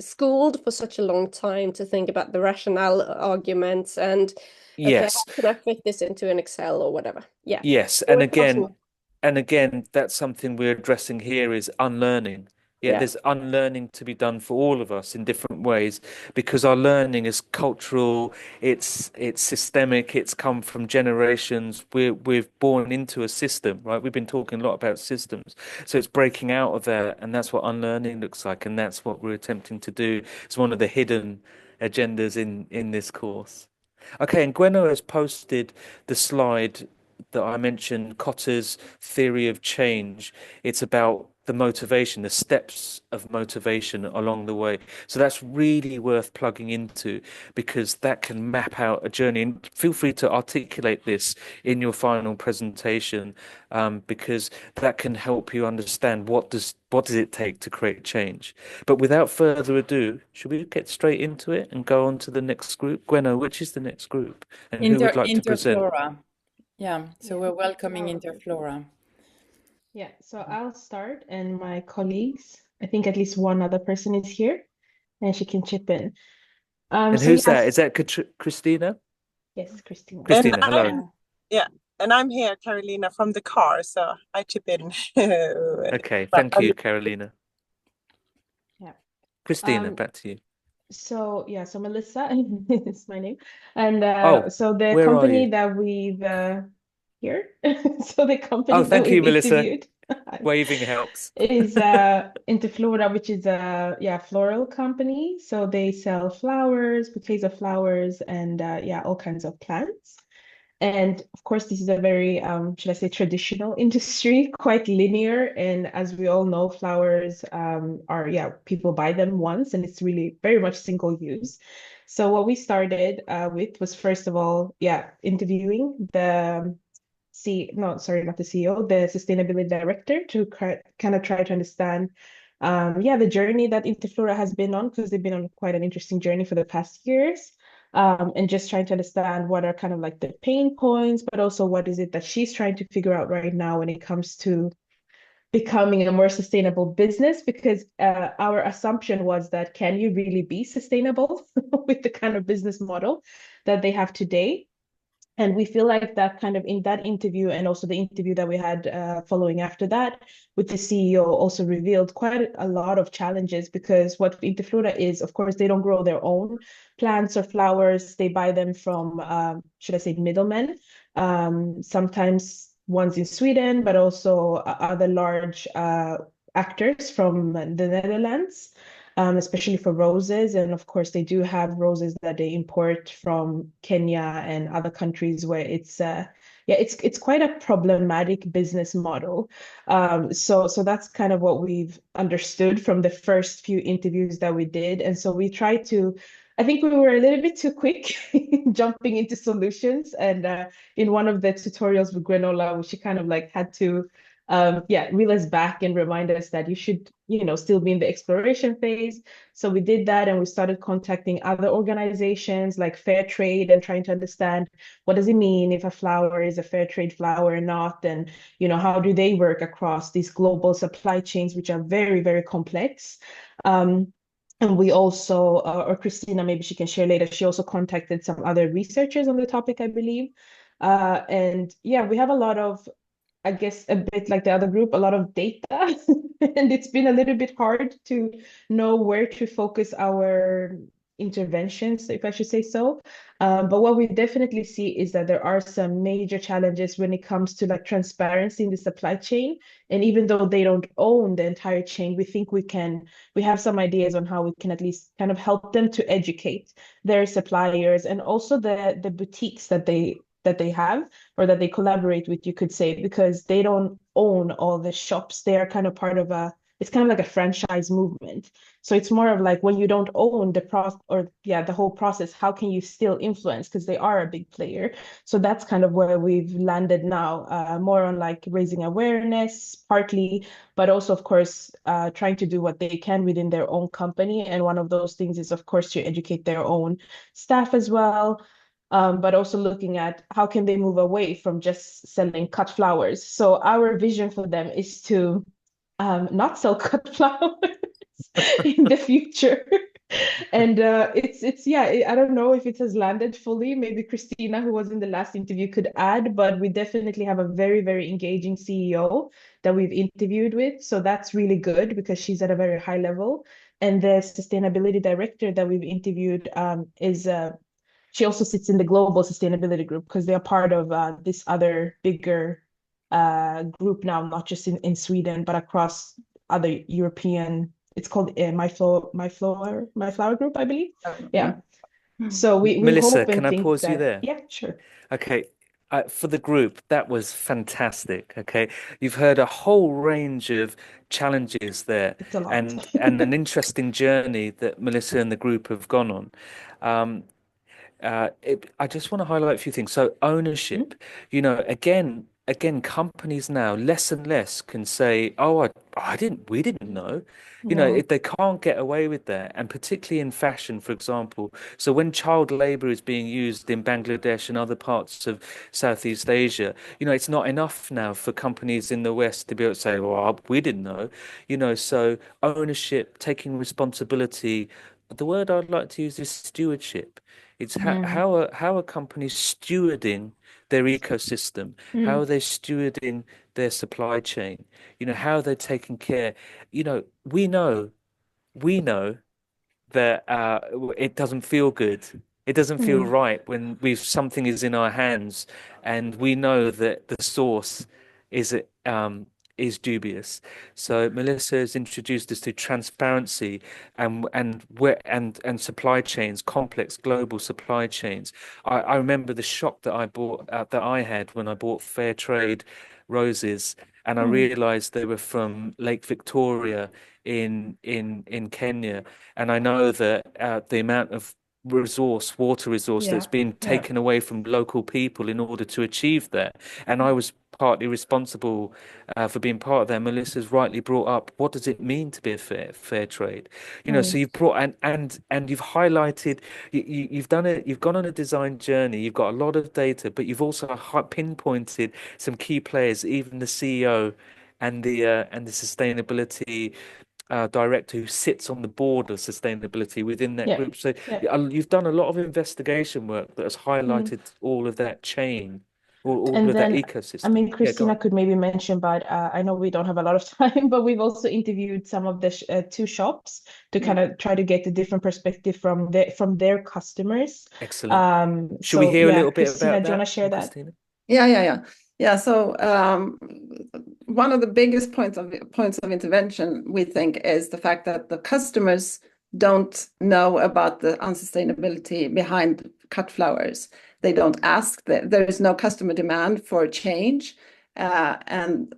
schooled for such a long time to think about the rationale arguments and okay, yes. how can I fit this into an Excel or whatever? Yeah. Yes, So it's possible. and again, that's something we're addressing here is unlearning. Yeah, Yeah. there's unlearning to be done for all of us in different ways because our learning is cultural, it's systemic, it's come from generations. We're born into a system, right? We've been talking a lot about systems. So it's breaking out of that, and that's what unlearning looks like, and that's what we're attempting to do. It's one of the hidden agendas in this course. Okay, and Gwenno has posted the slide that I mentioned, Kotter's theory of change. It's about the motivation, the steps of motivation along the way. So that's really worth plugging into because that can map out a journey. And feel free to articulate this in your final presentation, because that can help you understand what does it take to create change. But without further ado, should we get straight into it and go on to the next group? Gwenno, which is the next group, and who would like to present? Interflora. Yeah, so Yeah, we're welcoming so Interflora. yeah, so I'll start, and my colleagues, I think at least one other person is here, and she can chip in. And So who's that? yes, Is that Christina? yes, Christina. And Christina, I'm hello. yeah, and I'm here, Carolina, from the car, so I chip in. Okay, But thank you, Carolina. Yeah. Christina, Um, back to you. so yeah, so Melissa is my name, and Oh, so the where are company you? that we've here, so the Oh, company that thank you, we've Melissa. interviewed Waving helps. is Interflora, which is a floral company. So they sell flowers, bouquets of flowers, and all kinds of plants. And of course, this is a very, should I say, traditional industry, quite linear. And as we all know, flowers people buy them once, and it's really very much single use. So what we started with was, first of all, interviewing the not the CEO, the sustainability director, to kind of try to understand the journey that Interflora has been on, because they've been on quite an interesting journey for the past years. And just trying to understand what are kind of like the pain points, but also what is it that she's trying to figure out right now when it comes to becoming a more sustainable business, because our assumption was that can you really be sustainable with the kind of business model that they have today? And we feel like that kind of in that interview, and also the interview that we had following after that with the CEO, also revealed quite a lot of challenges, because what Interflora is, of course, they don't grow their own plants or flowers. They buy them from, should I say, middlemen, sometimes ones in Sweden, but also other large actors from the Netherlands. Especially for roses. And of course, they do have roses that they import from Kenya and other countries where it's quite a problematic business model. So that's kind of what we've understood from the first few interviews that we did. And so we tried to, I think we were a little bit too quick jumping into solutions. And in one of the tutorials with Granola, she kind of like had to reel us back and remind us that you should, still be in the exploration phase. So we did that, and we started contacting other organizations like Fair Trade and trying to understand what does it mean if a flower is a fair trade flower or not, and how do they work across these global supply chains, which are very, very complex. And we also, or Christina, maybe she can share later, she also contacted some other researchers on the topic, I believe. We have a lot of, I guess, a bit like the other group, a lot of data, and it's been a little bit hard to know where to focus our interventions, if I should say so. But what we definitely see is that there are some major challenges when it comes to like transparency in the supply chain. And even though they don't own the entire chain, we think we have some ideas on how we can at least kind of help them to educate their suppliers and also the boutiques that they have or that they collaborate with, you could say, because they don't own all the shops. They are kind of part of it's kind of like a franchise movement. So it's more of like when you don't own the whole process, how can you still influence? Because they are a big player. So that's kind of where we've landed now, more on like raising awareness partly, but also of course trying to do what they can within their own company. And one of those things is of course to educate their own staff as well. But also looking at how can they move away from just selling cut flowers. So our vision for them is to not sell cut flowers in the future. And I don't know if it has landed fully. Maybe Christina, who was in the last interview, could add, but we definitely have a very, very engaging CEO that we've interviewed with. So that's really good because she's at a very high level. And the sustainability director that we've interviewed she also sits in the global sustainability group because they are part of this other bigger group now, not just in Sweden, but across other European. It's called My Flower Group, I believe. Yeah. So we Melissa, hope and can I think pause you that, there? yeah, sure. Okay. For the group, that was fantastic. Okay, you've heard a whole range of challenges there, It's a lot. and an interesting journey that Melissa and the group have gone on. I just want to highlight a few things. So ownership, again, companies now less and less can say, "Oh, we didn't know." If they can't get away with that, and particularly in fashion, for example. So when child labor is being used in Bangladesh and other parts of Southeast Asia, it's not enough now for companies in the West to be able to say, "Well, we didn't know." So ownership, taking responsibility. The word I'd like to use is stewardship. It's how are companies stewarding their ecosystem? How are they stewarding their supply chain? How they're taking care. We know that it doesn't feel good. It doesn't feel right when something is in our hands, and we know that the source is dubious. So Melissa has introduced us to transparency and supply chains, complex global supply chains. I remember the shock that I had when I bought fair trade roses, and I realized they were from Lake Victoria in Kenya, and I know that the amount of water resource that's been taken away from local people in order to achieve that. And I was partly responsible for being part of that. Melissa's rightly brought up, what does it mean to be a fair trade? So you've brought and you've highlighted, you've gone on a design journey, you've got a lot of data, but you've also pinpointed some key players, even the CEO and the sustainability director who sits on the board of sustainability within that group. So you've done a lot of investigation work that has highlighted all of that chain, all And of that then, ecosystem. I mean, Yeah, go Christina on. could maybe mention, but I know we don't have a lot of time, but we've also interviewed some of the two shops to kind of try to get a different perspective from their customers. Excellent. Should we So hear a yeah, little bit Christina, about do you want that to share from that? Christina? Yeah. So one of the biggest points of intervention, we think, is the fact that the customers don't know about the unsustainability behind cut flowers. They don't ask. There is no customer demand for change, and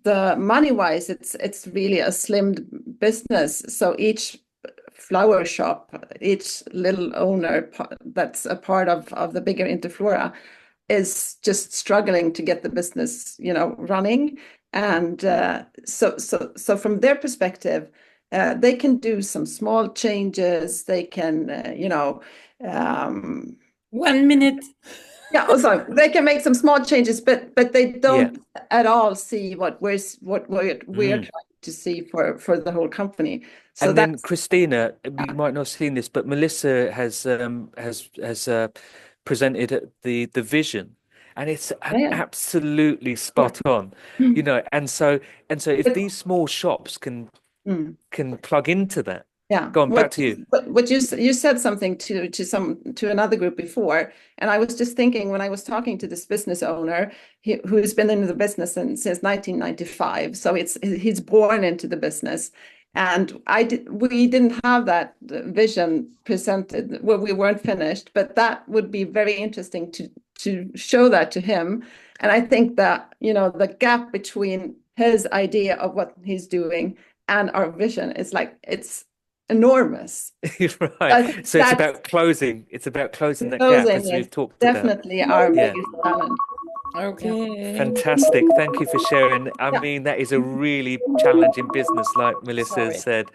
the money-wise, it's really a slim business. So each flower shop, each little owner that's a part of the bigger Interflora is just struggling to get the business, running. And so from their perspective, they can do some small changes. They can, 1 minute. So they can make some small changes, but they don't at all see what we're trying to see for the whole company. So And then Christina, you might not have seen this, but Melissa has presented the vision, and it's absolutely spot on, and so if these small shops can plug into that, Yeah. Go on, back to you. What you said something to another group before, and I was just thinking when I was talking to this business owner who's been in the business since 1995, so he's born into the business, and we didn't have that vision presented. Well, we weren't finished, but that would be very interesting to show that to him. And I think that the gap between his idea of what he's doing and our vision is it's enormous. Right. So it's about closing. It's about closing that gap, as we've talked about. Definitely our biggest challenge. Okay. Fantastic. Thank you for sharing. I mean, that is a really challenging business, like Melissa said.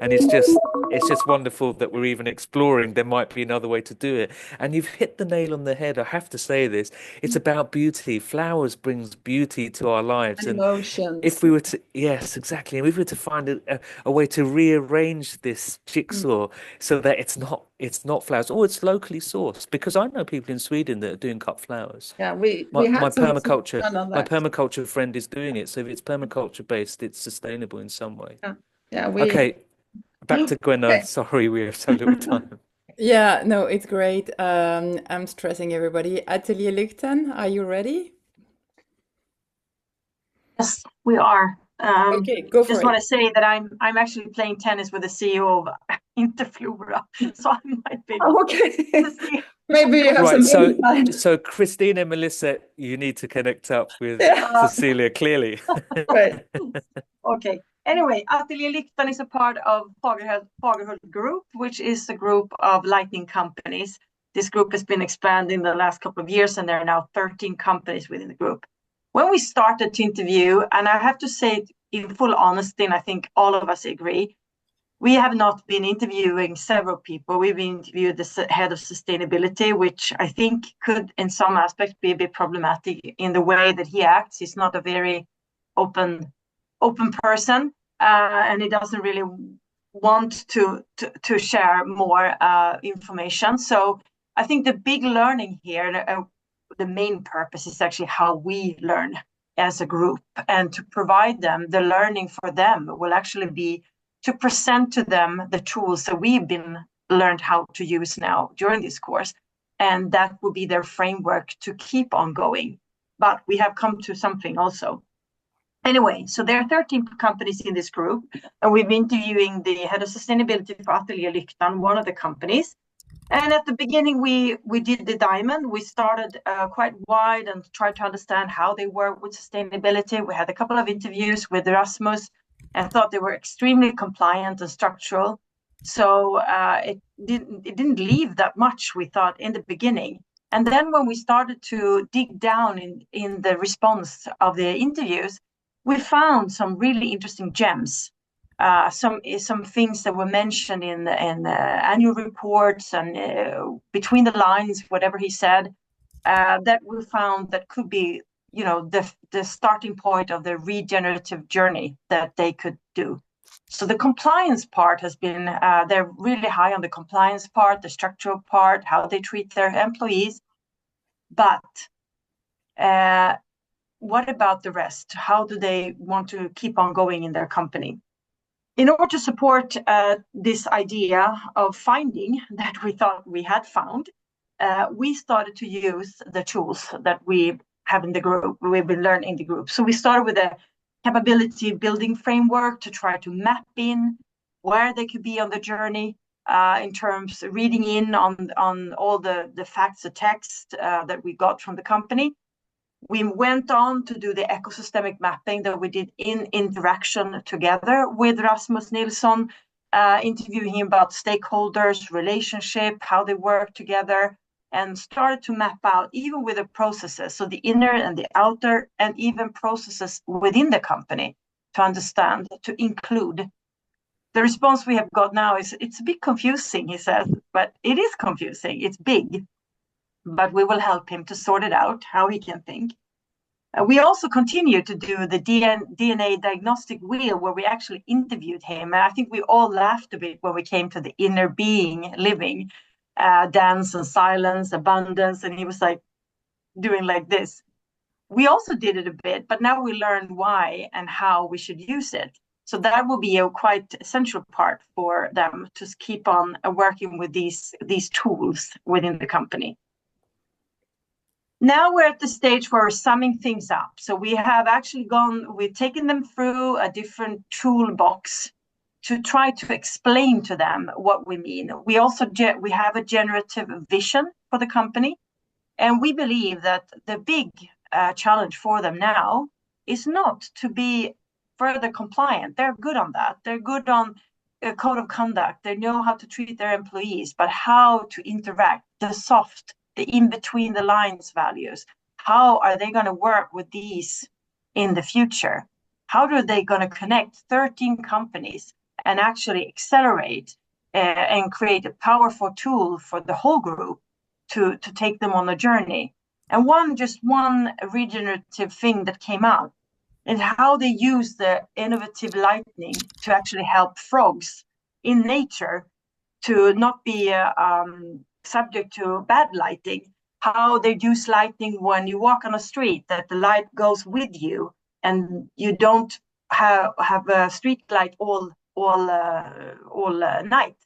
And it's just wonderful that we're even exploring there might be another way to do it. And you've hit the nail on the head. I have to say this. It's about beauty. Flowers brings beauty to our lives. And emotions. if we were to, yes, exactly. And if we were to find a way to rearrange this jigsaw so that it's not flowers, or it's locally sourced, because I know people in Sweden that are doing cut flowers. Yeah, my permaculture friend is doing it. So if it's permaculture based, it's sustainable in some way. Yeah. Okay. Back to Gwenna. Okay. Sorry, we have so little time. Yeah, no, it's great. I'm stressing everybody. Atelier Lyktan, are you ready? Yes, we are. Okay, go for it. Just want to say that I'm actually playing tennis with the CEO of Interflora, so I might be. Okay. Maybe you have right. some So Christina and Melissa, you need to connect up with Cecilia clearly. Right. Okay. Anyway, Atelier Lyktan is a part of Fagerhult Group, which is a group of lighting companies. This group has been expanding the last couple of years, and there are now 13 companies within the group. When we started to interview, and I have to say in full honesty, and I think all of us agree, we have not been interviewing several people. We've interviewed the head of sustainability, which I think could, in some aspects, be a bit problematic in the way that he acts. He's not a very open person, and he doesn't really want to share more information. So I think the big learning here, the main purpose is actually how we learn as a group, and to provide them the learning for them will actually be to present to them the tools that we've been learned how to use now during this course, and that will be their framework to keep on going. But we have come to something also. Anyway, so there are 13 companies in this group, and we've been interviewing the head of sustainability for Atelier Lyktan, one of the companies. And at the beginning, we did the diamond. We started quite wide and tried to understand how they work with sustainability. We had a couple of interviews with Rasmus and thought they were extremely compliant and structural. So it didn't leave that much, we thought, in the beginning. And then when we started to dig down in the response of the interviews, we found some really interesting gems. Some things that were mentioned in annual reports and between the lines, whatever he said, that we found that could be, the starting point of the regenerative journey that they could do. So the compliance part has been, they're really high on the compliance part, the structural part, how they treat their employees. But what about the rest? How do they want to keep on going in their company? In order to support this idea of finding that we thought we had found, we started to use the tools that we have in the group, we've been learning in the group. So we started with a capability building framework to try to map in where they could be on the journey in terms of reading in on all the facts, the text that we got from the company. We went on to do the ecosystemic mapping that we did in interaction together with Rasmus Nilsson, interviewing him about stakeholders, relationship, how they work together, and started to map out even with the processes, so the inner and the outer, and even processes within the company to understand, to include. The response we have got now is, it's a bit confusing, he says, but it is confusing, it's big. But we will help him to sort it out, how he can think. We also continue to do the DNA diagnostic wheel, where we actually interviewed him. And I think we all laughed a bit when we came to the inner being living, dance and silence, abundance. And he was like doing like this. We also did it a bit, but now we learned why and how we should use it. So that will be a quite essential part for them to keep on working with these tools within the company. Now we're at the stage where we're summing things up. So we have actually we've taken them through a different toolbox to try to explain to them what we mean. We have a generative vision for the company, and we believe that the big challenge for them now is not to be further compliant. They're good on that. They're good on a code of conduct. They know how to treat their employees, but how to interact, the soft, the in between the lines values. How are they going to work with these in the future? How are they going to connect 13 companies and actually accelerate and create a powerful tool for the whole group to take them on a journey? And one regenerative thing that came out and how they use the innovative lighting to actually help frogs in nature to not be subject to bad lighting. How they use lighting when you walk on a street, that the light goes with you and you don't have a street light all night.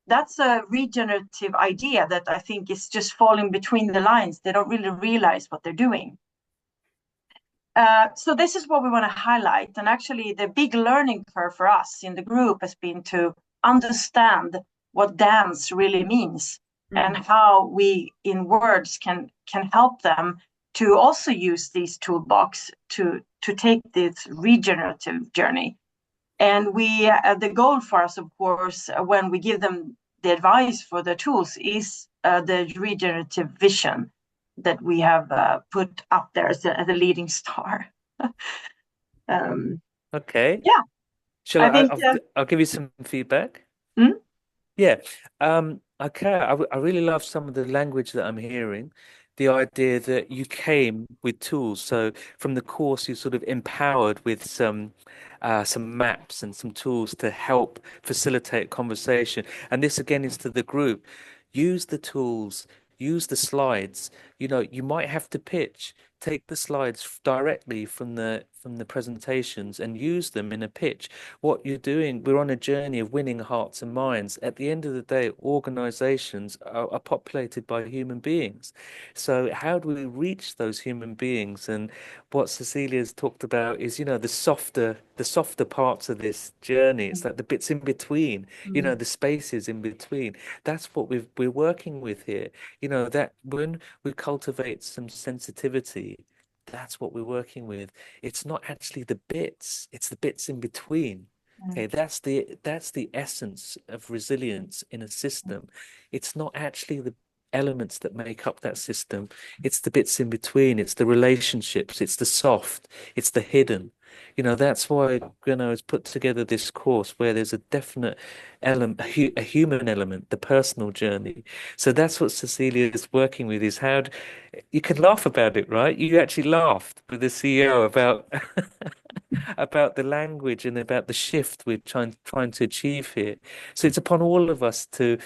That's a regenerative idea that I think is just falling between the lines. They don't really realize what they're doing. So this is what we want to highlight. And actually the big learning curve for us in the group has been to understand what dance really means and how we in words can help them to also use these toolbox to take this regenerative journey. And the goal for us, of course, when we give them the advice for the tools is the regenerative vision that we have put up there as a leading star. Okay. Yeah. I'll give you some feedback. Mm? Yeah. Okay. I really love some of the language that I'm hearing. The idea that you came with tools. So from the course, you sort of empowered with some maps and some tools to help facilitate conversation. And this again is to the group. Use the tools. Use the slides. You might have to pitch. Take the slides directly from the presentations and use them in a pitch. What you're doing, we're on a journey of winning hearts and minds. At the end of the day, organizations are populated by human beings. So how do we reach those human beings? And what Cecilia's talked about is, the softer parts of this journey. It's like the bits in between, the spaces in between. That's what we're working with here. That when we cultivate some sensitivity, that's what we're working with. It's not actually the bits, it's the bits in between. Okay, that's the essence of resilience in a system. It's not actually the elements that make up that system. It's the bits in between, it's the relationships, it's the soft, it's the hidden. That's why Gunnar has put together this course where there's a definite element, a human element, the personal journey. So that's what Cecilia is working with, is how you can laugh about it, right? You actually laughed with the CEO about about the language and about the shift we're trying to achieve here. So it's upon all of us to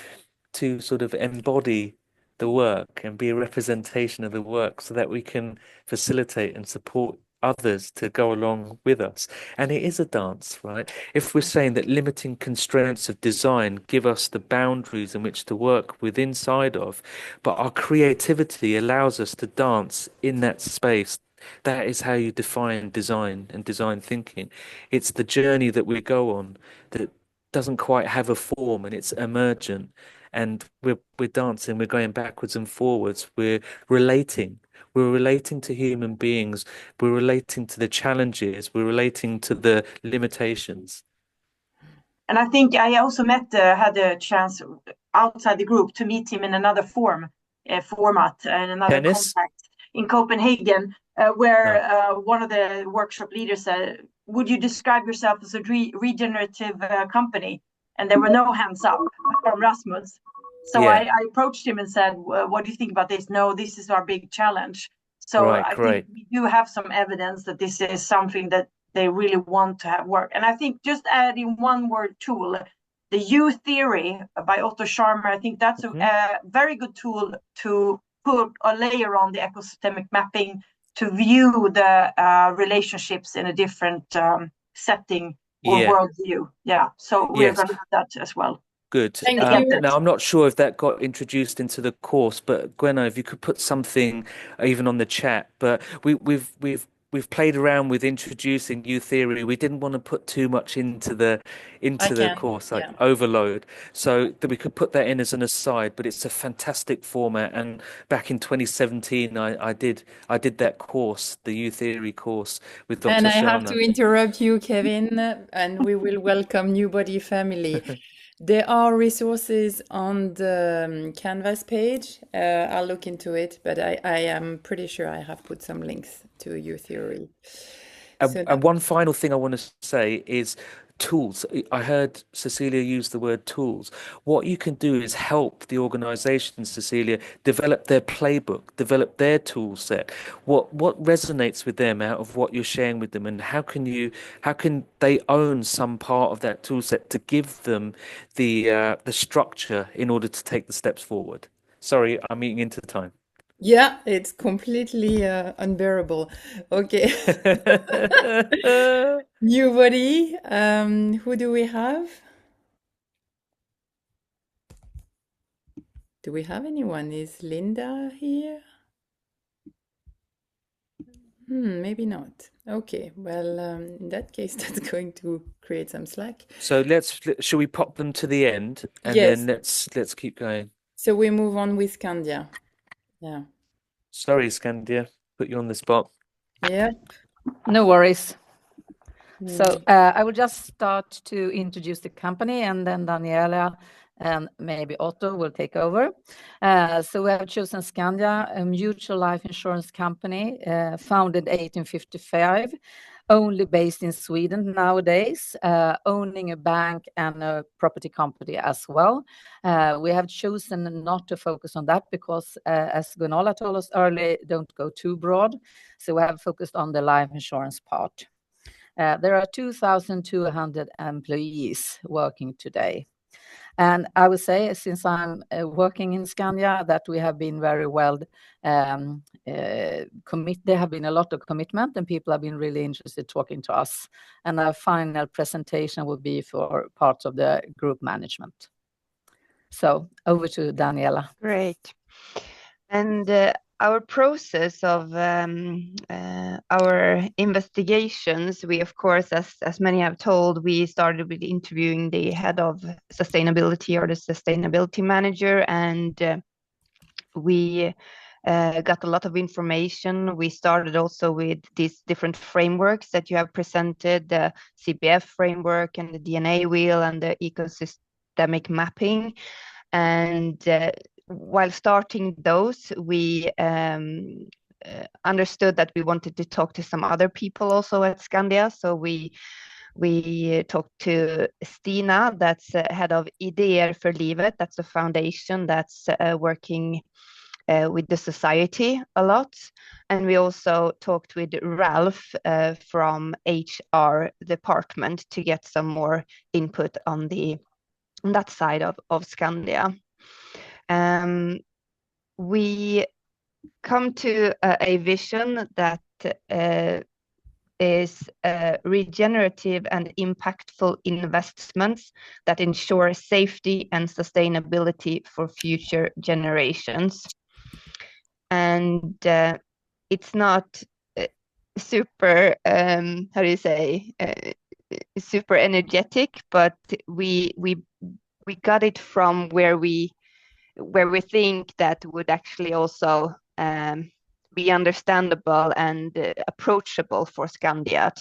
sort of embody the work and be a representation of the work so that we can facilitate and support others to go along with us. And it is a dance, right? If we're saying that limiting constraints of design give us the boundaries in which to work with inside of, but our creativity allows us to dance in that space. That is how you define design and design thinking. It's the journey that we go on that doesn't quite have a form, and it's emergent. And we're dancing, we're going backwards and forwards, we're relating to human beings, we're relating to the challenges, we're relating to the limitations. And I think I also had a chance outside the group to meet him in another format and another contact in Copenhagen, where one of the workshop leaders said, would you describe yourself as a regenerative company? And there were no hands up from Rasmus. So I approached him and said, what do you think about this? No, this is our big challenge. So I think we do have some evidence that this is something that they really want to have work. And I think just adding one word tool, the U theory by Otto Scharmer, I think that's a very good tool to put a layer on the ecosystemic mapping to view the relationships in a different setting or Yeah. worldview. Yeah, so we're Yes. going to have that as well. Good. Thank Again, you. Now, I'm not sure if that got introduced into the course, but Gwenno, if you could put something even on the chat. But we've played around with introducing new theory. We didn't want to put too much into the can, course, like yeah. overload, so that we could put that in as an aside. But it's a fantastic format. And back in 2017, I did that course, the U Theory course with Dr. And I have to Shana. interrupt you, Kevin, and we will welcome New Body family. There are resources on the Canvas page. I'll look into it, but I am pretty sure I have put some links to U Theory. So And one final thing I want to say is tools. I heard Cecilia use the word tools. What you can do is help the organizations, Cecilia, develop their playbook, develop their tool set. What resonates with them out of what you're sharing with them, and how can they own some part of that tool set to give them the structure in order to take the steps forward? Sorry, I'm eating into time. yeah, it's completely unbearable. Okay. New Body, who do we have? Do we have anyone? Is Linda here? Maybe not. Okay, well, in that case, that's going to create some slack. So shall we pop them to the end, and Yes. then let's keep going. So we move on with Scandia. Yeah. Sorry, Scandia, put you on the spot. Yeah. No worries. So I will just start to introduce the company, and then Daniela and maybe Otto will take over. So we have chosen Scandia, a mutual life insurance company, founded 1855, only based in Sweden nowadays, owning a bank and a property company as well. We have chosen not to focus on that because, as Gunilla told us earlier, don't go too broad. So we have focused on the life insurance part. There are 2,200 employees working today. And I would say, since I'm working in Scandia, that we have been very well there have been a lot of commitment, and people have been really interested talking to us. And our final presentation will be for parts of the group management. So over to Daniela. Great. And our process of our investigations, we, of course, as many have told, we started with interviewing the head of sustainability or the sustainability manager, and we got a lot of information. We started also with these different frameworks that you have presented, the CBF framework and the DNA wheel and the ecosystemic mapping. And while starting those, we understood that we wanted to talk to some other people also at Scandia. So we talked to Stina, that's head of Idéer för livet. That's a foundation that's working with the society a lot. And we also talked with Ralph from HR department to get some more input on that side of Scandia. We come to a vision that is regenerative and impactful investments that ensure safety and sustainability for future generations. And it's not super, super energetic, but we got it from where we think that would actually also be understandable and approachable for Scandia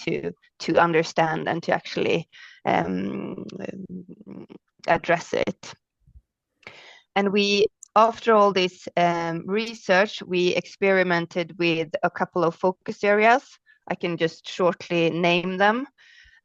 to understand and to actually address it. And after all this research, we experimented with a couple of focus areas. I can just shortly name them.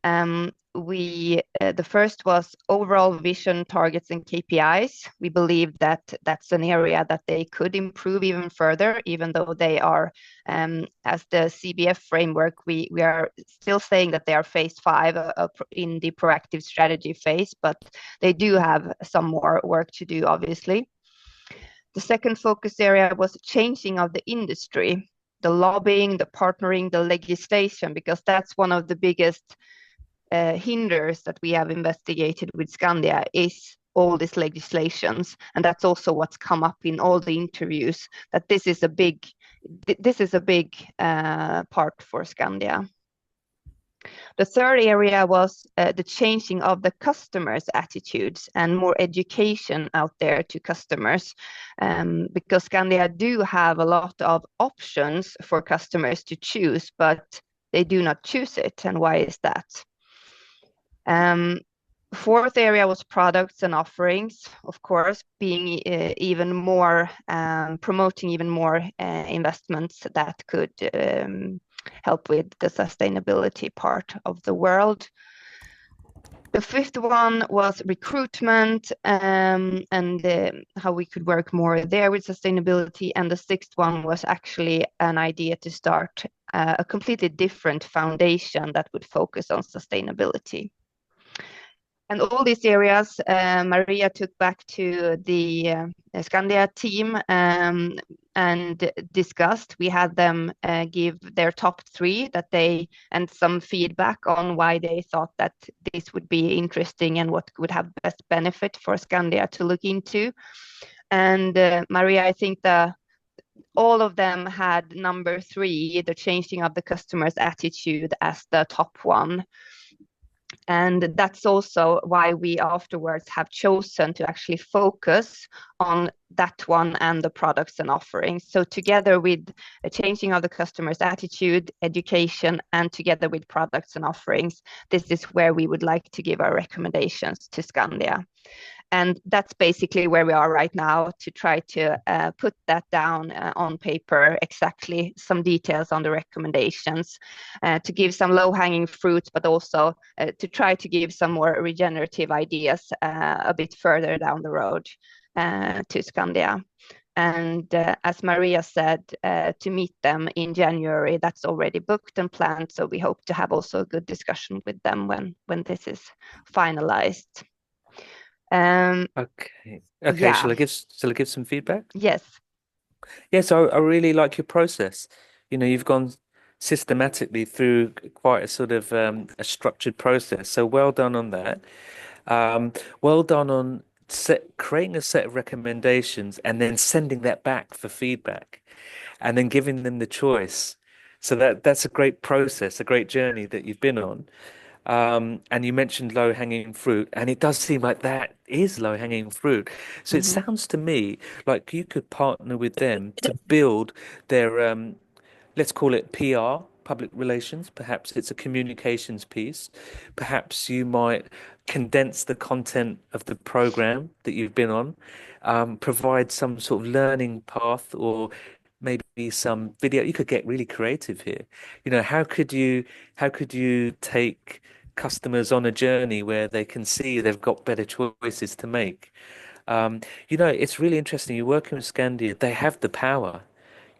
The first was overall vision, targets, and KPIs. We believe that that's an area that they could improve even further, even though they are, as the CBF framework, we are still saying that they are phase 5 in the proactive strategy phase, but they do have some more work to do, obviously. The second focus area was changing of the industry, the lobbying, the partnering, the legislation, because that's one of the biggest hinders that we have investigated with Skandia is all these legislations, and that's also what's come up in all the interviews, that this is a big part for Skandia. The third area was the changing of the customers' attitudes and more education out there to customers, because Skandia do have a lot of options for customers to choose, but they do not choose it. And why is that? Fourth area was products and offerings, of course, being even more promoting even more investments that could help with the sustainability part of the world. The fifth one was recruitment and how we could work more there with sustainability. And the sixth one was actually an idea to start a completely different foundation that would focus on sustainability. And all these areas, Maria took back to the Skandia team and discussed. We had them give their top 3 and some feedback on why they thought that this would be interesting and what would have best benefit for Skandia to look into. And Maria, I think all of them had number 3, the changing of the customer's attitude, as the top one. And that's also why we afterwards have chosen to actually focus on that one and the products and offerings. So together with a changing of the customer's attitude, education, and together with products and offerings, this is where we would like to give our recommendations to Skandia. And that's basically where we are right now, to try to put that down on paper, exactly some details on the recommendations, to give some low-hanging fruits, but also to try to give some more regenerative ideas a bit further down the road to Skandia. And as Maria said, to meet them in January, that's already booked and planned. So we hope to have also a good discussion with them when this is finalized. Okay. Yeah. Shall I give some feedback? Yes. Yes, I really like your process. You've gone systematically through quite a sort of a structured process. So well done on that. Well done on creating a set of recommendations and then sending that back for feedback, and then giving them the choice. So that's a great process, a great journey that you've been on. And you mentioned low-hanging fruit, and it does seem like that is low-hanging fruit. So it sounds to me like you could partner with them to build their, let's call it PR, public relations. Perhaps it's a communications piece. Perhaps you might condense the content of the program that you've been on, provide some sort of learning path, or maybe some video. You could get really creative here. How could you take customers on a journey where they can see they've got better choices to make? It's really interesting. You're working with Skandia. They have the power.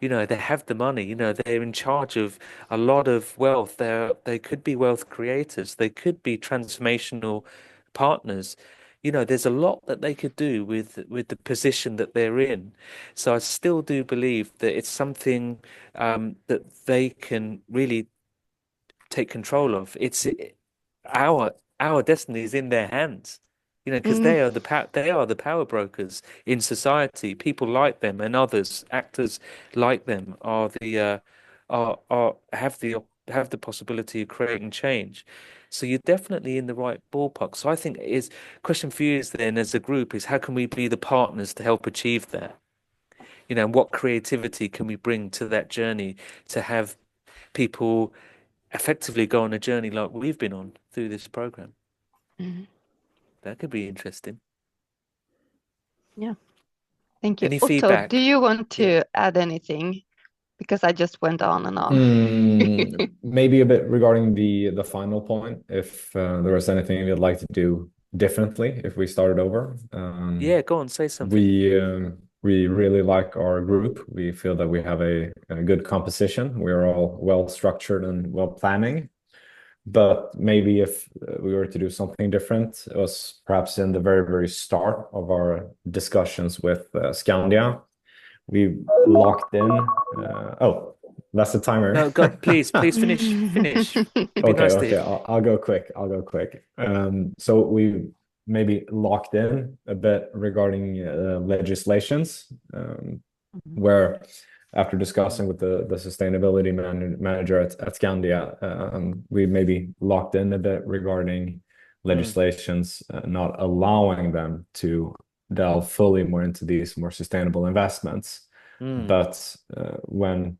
They have the money. They're in charge of a lot of wealth. They could be wealth creators. They could be transformational partners. There's a lot that they could do with the position that they're in. So I still do believe that it's something that they can really take control of. It's our destiny is in their hands. Because they are the power brokers in society. People like them and others, actors like them, have the possibility of creating change. So you're definitely in the right ballpark. So I think question for you is then, as a group, is how can we be the partners to help achieve that? And what creativity can we bring to that journey to have people effectively go on a journey like we've been on through this program? Mm-hmm. That could be interesting. Yeah. Thank you. Any Otto, feedback? do you want to add anything? Because I just went on and on. Maybe a bit regarding the final point, if there was anything you'd like to do differently if we started over. Yeah, go on, say something. We really like our group. We feel that we have a good composition. We're all well structured and well planning. But maybe if we were to do something different, it was perhaps in the very, very start of our discussions with Skandia. We locked in. that's the timer. No, God, please finish. Be Okay, nice to okay, him. I'll go quick. So we maybe locked in a bit regarding legislations, where after discussing with the sustainability manager at Skandia, we maybe locked in a bit regarding legislations not allowing them to delve fully more into these more sustainable investments. But when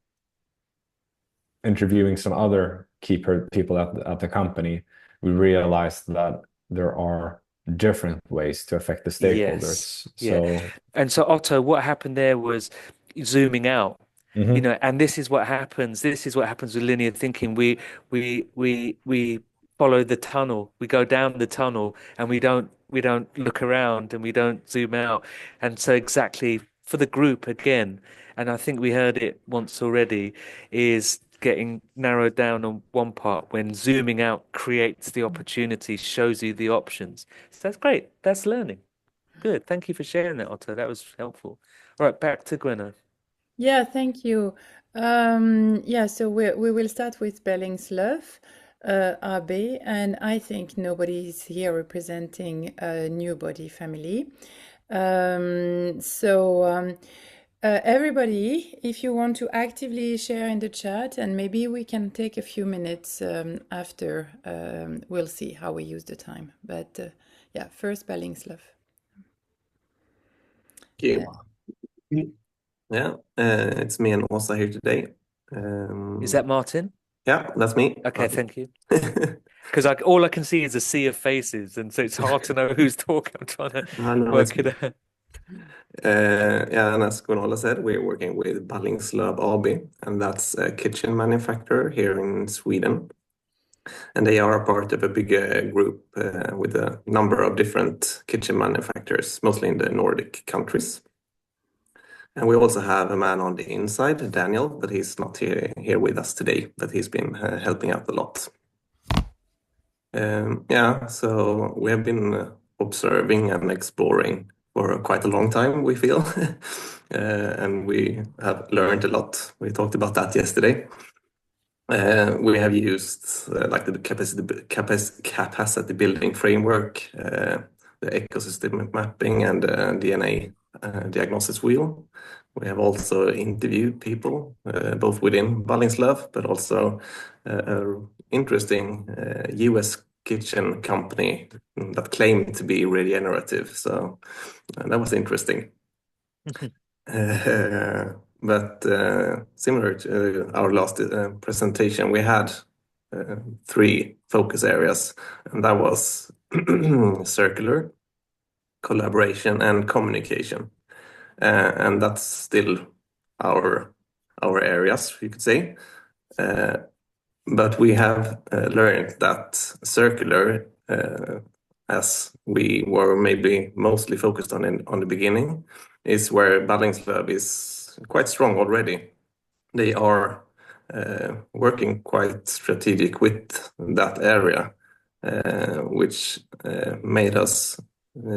interviewing some other key people at the company, we realized that there are different ways to affect the stakeholders. Yes. Yeah. And so Otto, what happened there was zooming out. You know, and this is what happens. This is what happens with linear thinking. We follow the tunnel. We go down the tunnel, and we don't look around, and we don't zoom out. And so exactly for the group again, and I think we heard it once already, is getting narrowed down on one part when zooming out creates the opportunity, shows you the options. So that's great. That's learning. Good. Thank you for sharing that, Otto. That was helpful. All right, back to Gwenna. Yeah, thank you. So we will start with Bellingslöv AB, and I think nobody is here representing a New Body family. Everybody, if you want to actively share in the chat, and maybe we can take a few minutes after, we'll see how we use the time. But first Bellingslöv. Thank you. Yeah, it's me and Åsa here today. Is that Martin? Yeah, that's me. Okay, Martin. thank you. Because all I can see is a sea of faces, and so it's hard to know who's talking. I'm trying to work it out. And as Gunilla said, we're working with Ballingslöv AB, and that's a kitchen manufacturer here in Sweden. And they are a part of a bigger group with a number of different kitchen manufacturers, mostly in the Nordic countries. And we also have a man on the inside, Daniel, but he's not here with us today, but he's been helping out a lot. So we have been observing and exploring for quite a long time, we feel. And we have learned a lot. We talked about that yesterday. We have used like the capacity building framework, the ecosystem mapping, and DNA diagnosis wheel. We have also interviewed people, both within Ballingslöv, but also an interesting US kitchen company that claimed to be regenerative. So that was interesting. But similar to our last presentation, we had 3 focus areas, and that was circular, collaboration, and communication. And that's still our areas, you could say. But we have learned that circular, as we were maybe mostly focused on the beginning, is where Ballingslöv is quite strong already. They are working quite strategic with that area, which made us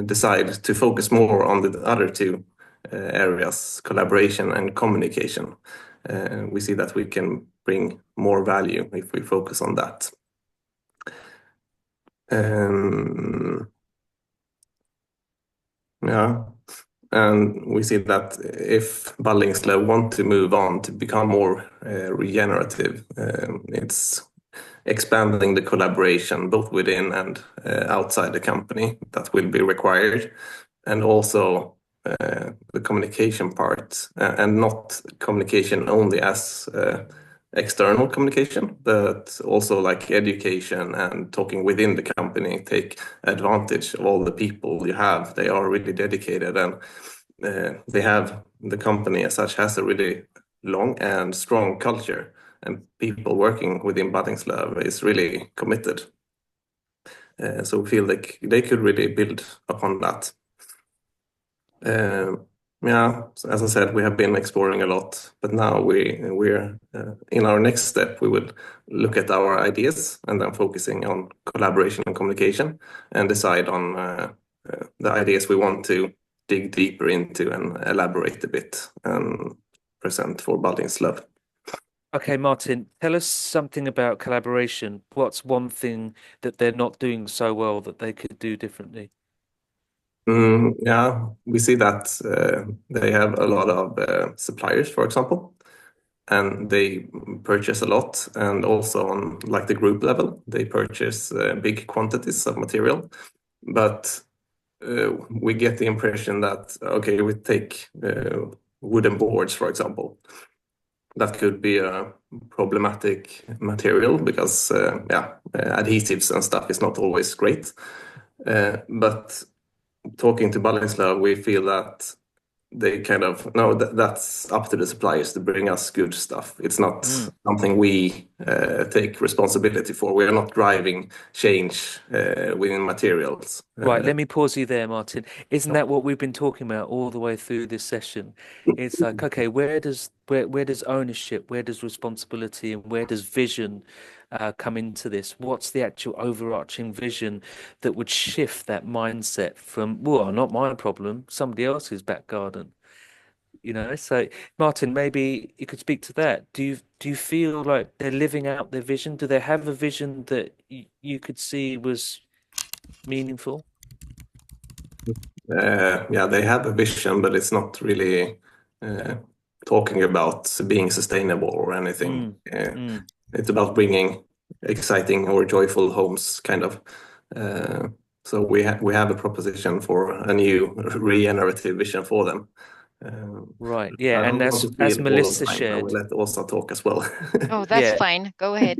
decide to focus more on the other 2 areas, collaboration and communication. We see that we can bring more value if we focus on that. And we see that if Ballingslöv want to move on to become more regenerative, it's expanding the collaboration both within and outside the company that will be required, and also the communication part, and not communication only as external communication, but also like education and talking within the company, take advantage of all the people you have. They are really dedicated, and the company as such has a really long and strong culture, and people working within Ballingslöv is really committed. So we feel like they could really build upon that. As I said, we have been exploring a lot, but now we're in our next step. We will look at our ideas and then focusing on collaboration and communication, and decide on the ideas we want to dig deeper into and elaborate a bit and present for Ballingslöv. Okay, Martin, tell us something about collaboration. What's one thing that they're not doing so well that they could do differently? Yeah, we see that they have a lot of suppliers, for example, and they purchase a lot. And also on like the group level, they purchase big quantities of material. But we get the impression that, okay, we take wooden boards, for example. That could be a problematic material because, adhesives and stuff is not always great. But talking to Ballingslöv, we feel that they kind of no, that's up to the suppliers to bring us good stuff. It's not something we take responsibility for. We are not driving change within materials. Right, let me pause you there, Martin. Isn't that what we've been talking about all the way through this session? It's like, okay, where does ownership, where does responsibility, and where does vision come into this? What's the actual overarching vision that would shift that mindset from, well, not my problem, somebody else's back garden? So Martin, maybe you could speak to that. Do you feel like they're living out their vision? Do they have a vision that you could see was meaningful? Yeah, they have a vision, but it's not really talking about being sustainable or anything. It's about bringing exciting or joyful homes, kind of. So we have a proposition for a new regenerative vision for them. Right, yeah, I and don't want to as steal all Melissa the time. I shared, will let Åsa talk as well. Oh, that's yeah, fine. Go ahead.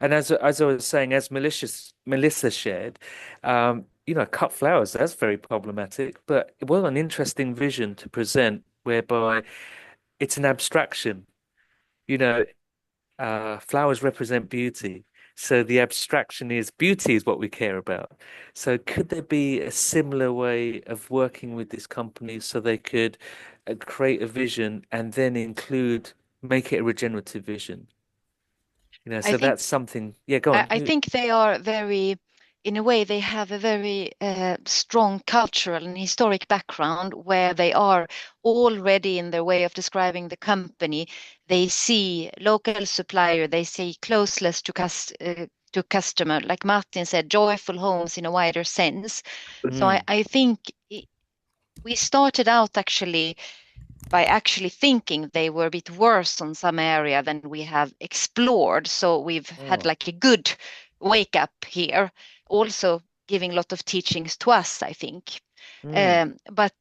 and as I was saying, as Melissa shared, cut flowers, that's very problematic, but well, an interesting vision to present whereby it's an abstraction. You know, flowers represent beauty. So the abstraction is beauty is what we care about. So could there be a similar way of working with this company so they could create a vision and then make it a regenerative vision? I So think that's something. Yeah, go on. I think they are very, in a way, they have a very strong cultural and historic background where they are already in their way of describing the company. They see local supplier, they see closeness to customer, like Martin said, joyful homes in a wider sense. So I think we started out actually by actually thinking they were a bit worse on some area than we have explored. So we've had like a good wake up here, also giving a lot of teachings to us, I think. But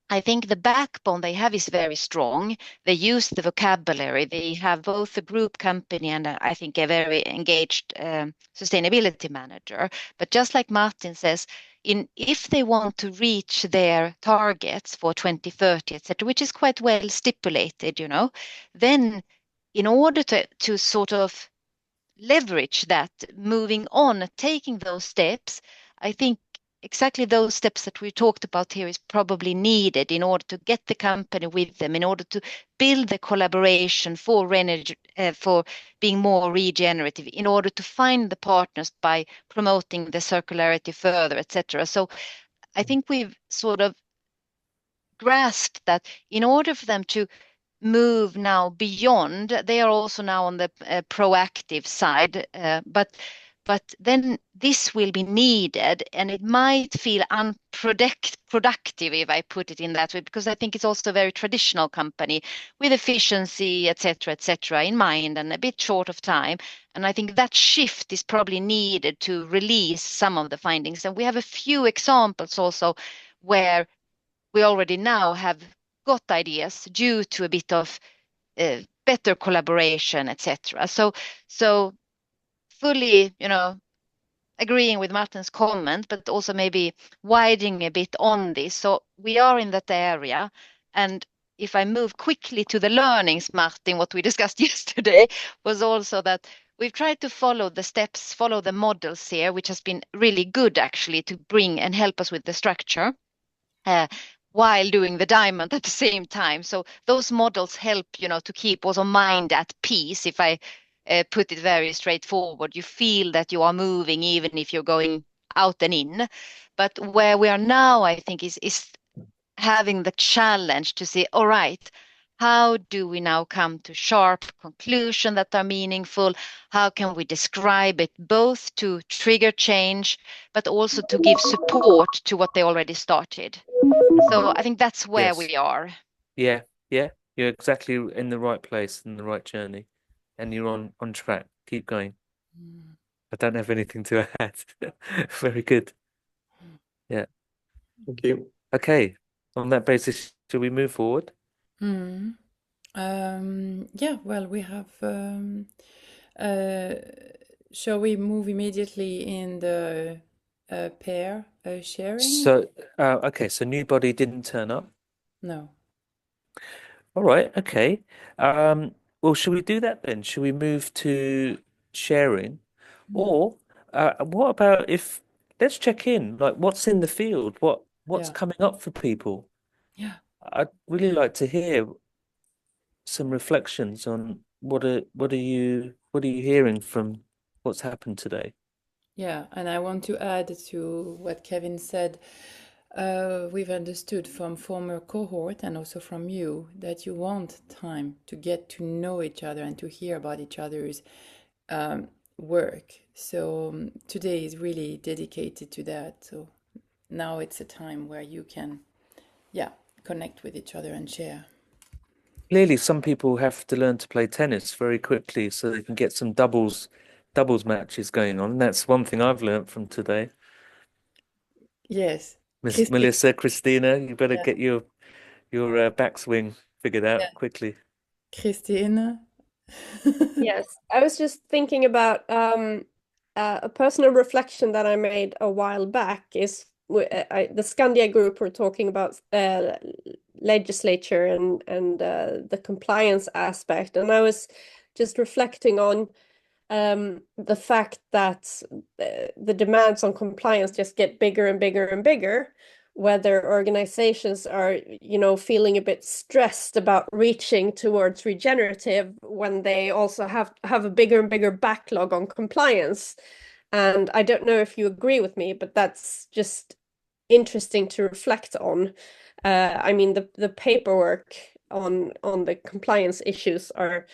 I think the backbone they have is very strong. They use the vocabulary. They have both a group company and I think a very engaged sustainability manager. But just like Martin says, if they want to reach their targets for 2030, etc., which is quite well stipulated, then in order to sort of leverage that, moving on, taking those steps, I think exactly those steps that we talked about here is probably needed in order to get the company with them, in order to build the collaboration for being more regenerative, in order to find the partners by promoting the circularity further, etc. So I think we've sort of grasped that in order for them to move now beyond, they are also now on the proactive side, but then this will be needed, and it might feel unproductive if I put it in that way, because I think it's also a very traditional company with efficiency, etc., in mind, and a bit short of time. And I think that shift is probably needed to release some of the findings. And we have a few examples also where we already now have got ideas due to a bit of better collaboration, etc. So fully, agreeing with Martin's comment, but also maybe widening a bit on this. So we are in that area. And if I move quickly to the learnings, Martin, what we discussed yesterday was also that we've tried to follow the steps, follow the models here, which has been really good actually to bring and help us with the structure. While doing the diamond at the same time. So those models help, to keep also mind at peace. If I put it very straightforward, you feel that you are moving even if you're going out and in. But where we are now, I think, is having the challenge to say, all right, How do we now come to sharp conclusions that are meaningful? How can we describe it both to trigger change, but also to give support to what they already started? So I think that's where Yes. we are. Yeah, yeah. You're exactly in the right place, in the right journey, and you're on track. Keep going. I don't have anything to add. Very good. Yeah. Thank you. Okay. On that basis, shall we move forward? Yeah, well, we have. Shall we move immediately in the pair sharing? So, okay, so nobody didn't turn up. No. All right, okay. Well, should we do that then? Should we move to sharing? Or what about if let's check in, like what's in the field? What's Yeah. coming up for people? Yeah. I'd really like to hear some reflections on what are you hearing from what's happened today? Yeah, and I want to add to what Kevin said. We've understood from former cohort and also from you that you want time to get to know each other and to hear about each other's work. So today is really dedicated to that. So now it's a time where you can, yeah, connect with each other and share. Clearly, some people have to learn to play tennis very quickly so they can get some doubles matches going on. That's one thing I've learned from today. Yes. Miss Melissa, Christina, you better Yeah. get your backswing figured out Yeah. quickly. Christine? Yes, I was just thinking about a personal reflection that I made a while back is the Skandia group were talking about legislature and the compliance aspect, and I was just reflecting on the fact that the demands on compliance just get bigger and bigger and bigger, whether organizations are, feeling a bit stressed about reaching towards regenerative when they also have a bigger and bigger backlog on compliance. And I don't know if you agree with me, but that's just interesting to reflect on. I mean, the paperwork on the compliance issues are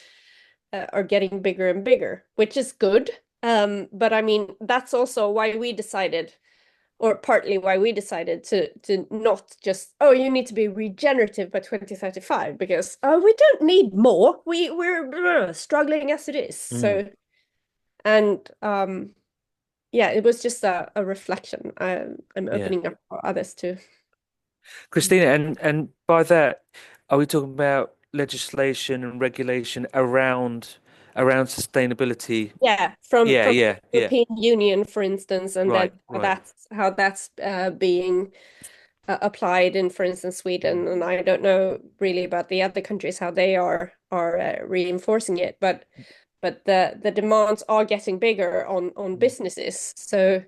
getting bigger and bigger, which is good. But I mean, that's also why we decided, or partly why we decided to not just, oh, you need to be regenerative by 2035, because we don't need more. We're struggling as it is. So, and yeah, it was just a reflection. I'm opening up for others too. Christina, and by that, are we talking about legislation and regulation around sustainability? Yeah, from Yeah. European Union, for instance, and Right, then right. how that's being applied in, for instance, Sweden. And I don't know really about the other countries how they are reinforcing it, but the demands are getting bigger on businesses. So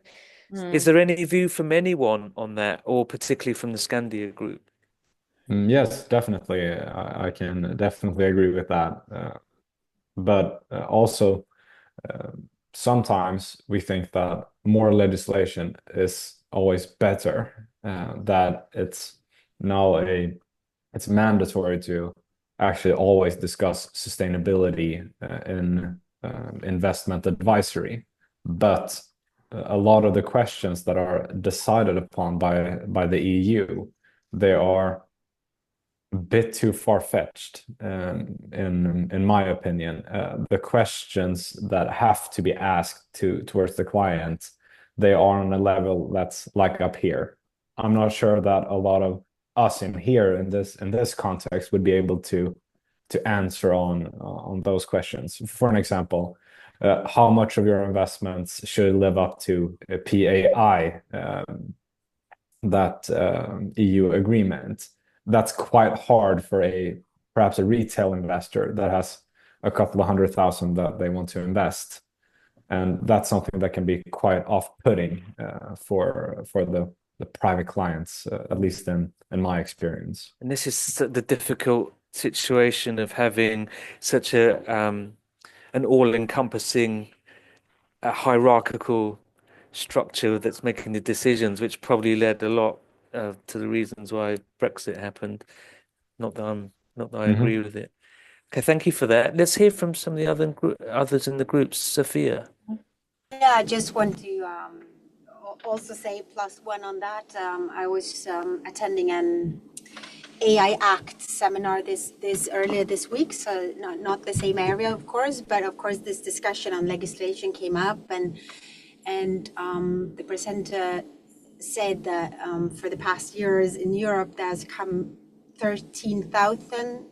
Is there any view from anyone on that, or particularly from the Skandia group? Yes, definitely. I can definitely agree with that. But also, sometimes we think that more legislation is always better, that it's now it's mandatory to actually always discuss sustainability in investment advisory. But a lot of the questions that are decided upon by the EU, they are a bit too far-fetched, in my opinion. The questions that have to be asked towards the client, they are on a level that's like up here. I'm not sure that a lot of us in here in this context would be able to answer on those questions. For an example, how much of your investments should live up to a PAI, that EU agreement? That's quite hard for perhaps a retail investor that has a couple of 100,000 that they want to invest. And that's something that can be quite off-putting for the private clients, at least in my experience. And this is the difficult situation of having such a an all-encompassing hierarchical structure that's making the decisions, which probably led a lot to the reasons why Brexit happened. Not that I'm Not that I agree with it. Okay, thank you for that. Let's hear from some of the others in the group. Sophia. Yeah, I just want to also say +1 on that. I was attending an AI Act seminar this earlier this week, so not the same area, of course, but of course this discussion on legislation came up, and the presenter said that for the past years in Europe there's come 13,000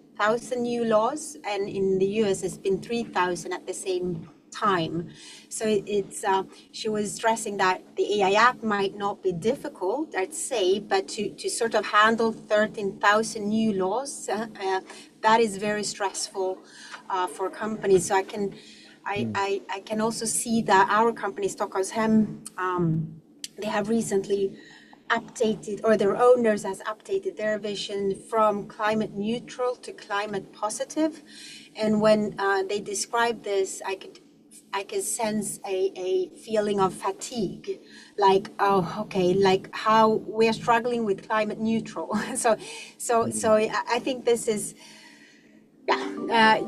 new laws, and in the US it's been 3,000 at the same time. So it's she was stressing that the AI Act might not be difficult, I'd say, but to sort of handle 13,000 new laws, that is very stressful for companies. So I can also see that our company, Stockholmshem, they have recently updated, or their owners has updated their vision from climate neutral to climate positive. And when they described this, I could sense a feeling of fatigue, like, oh, okay, like how we're struggling with climate neutral. So I think this is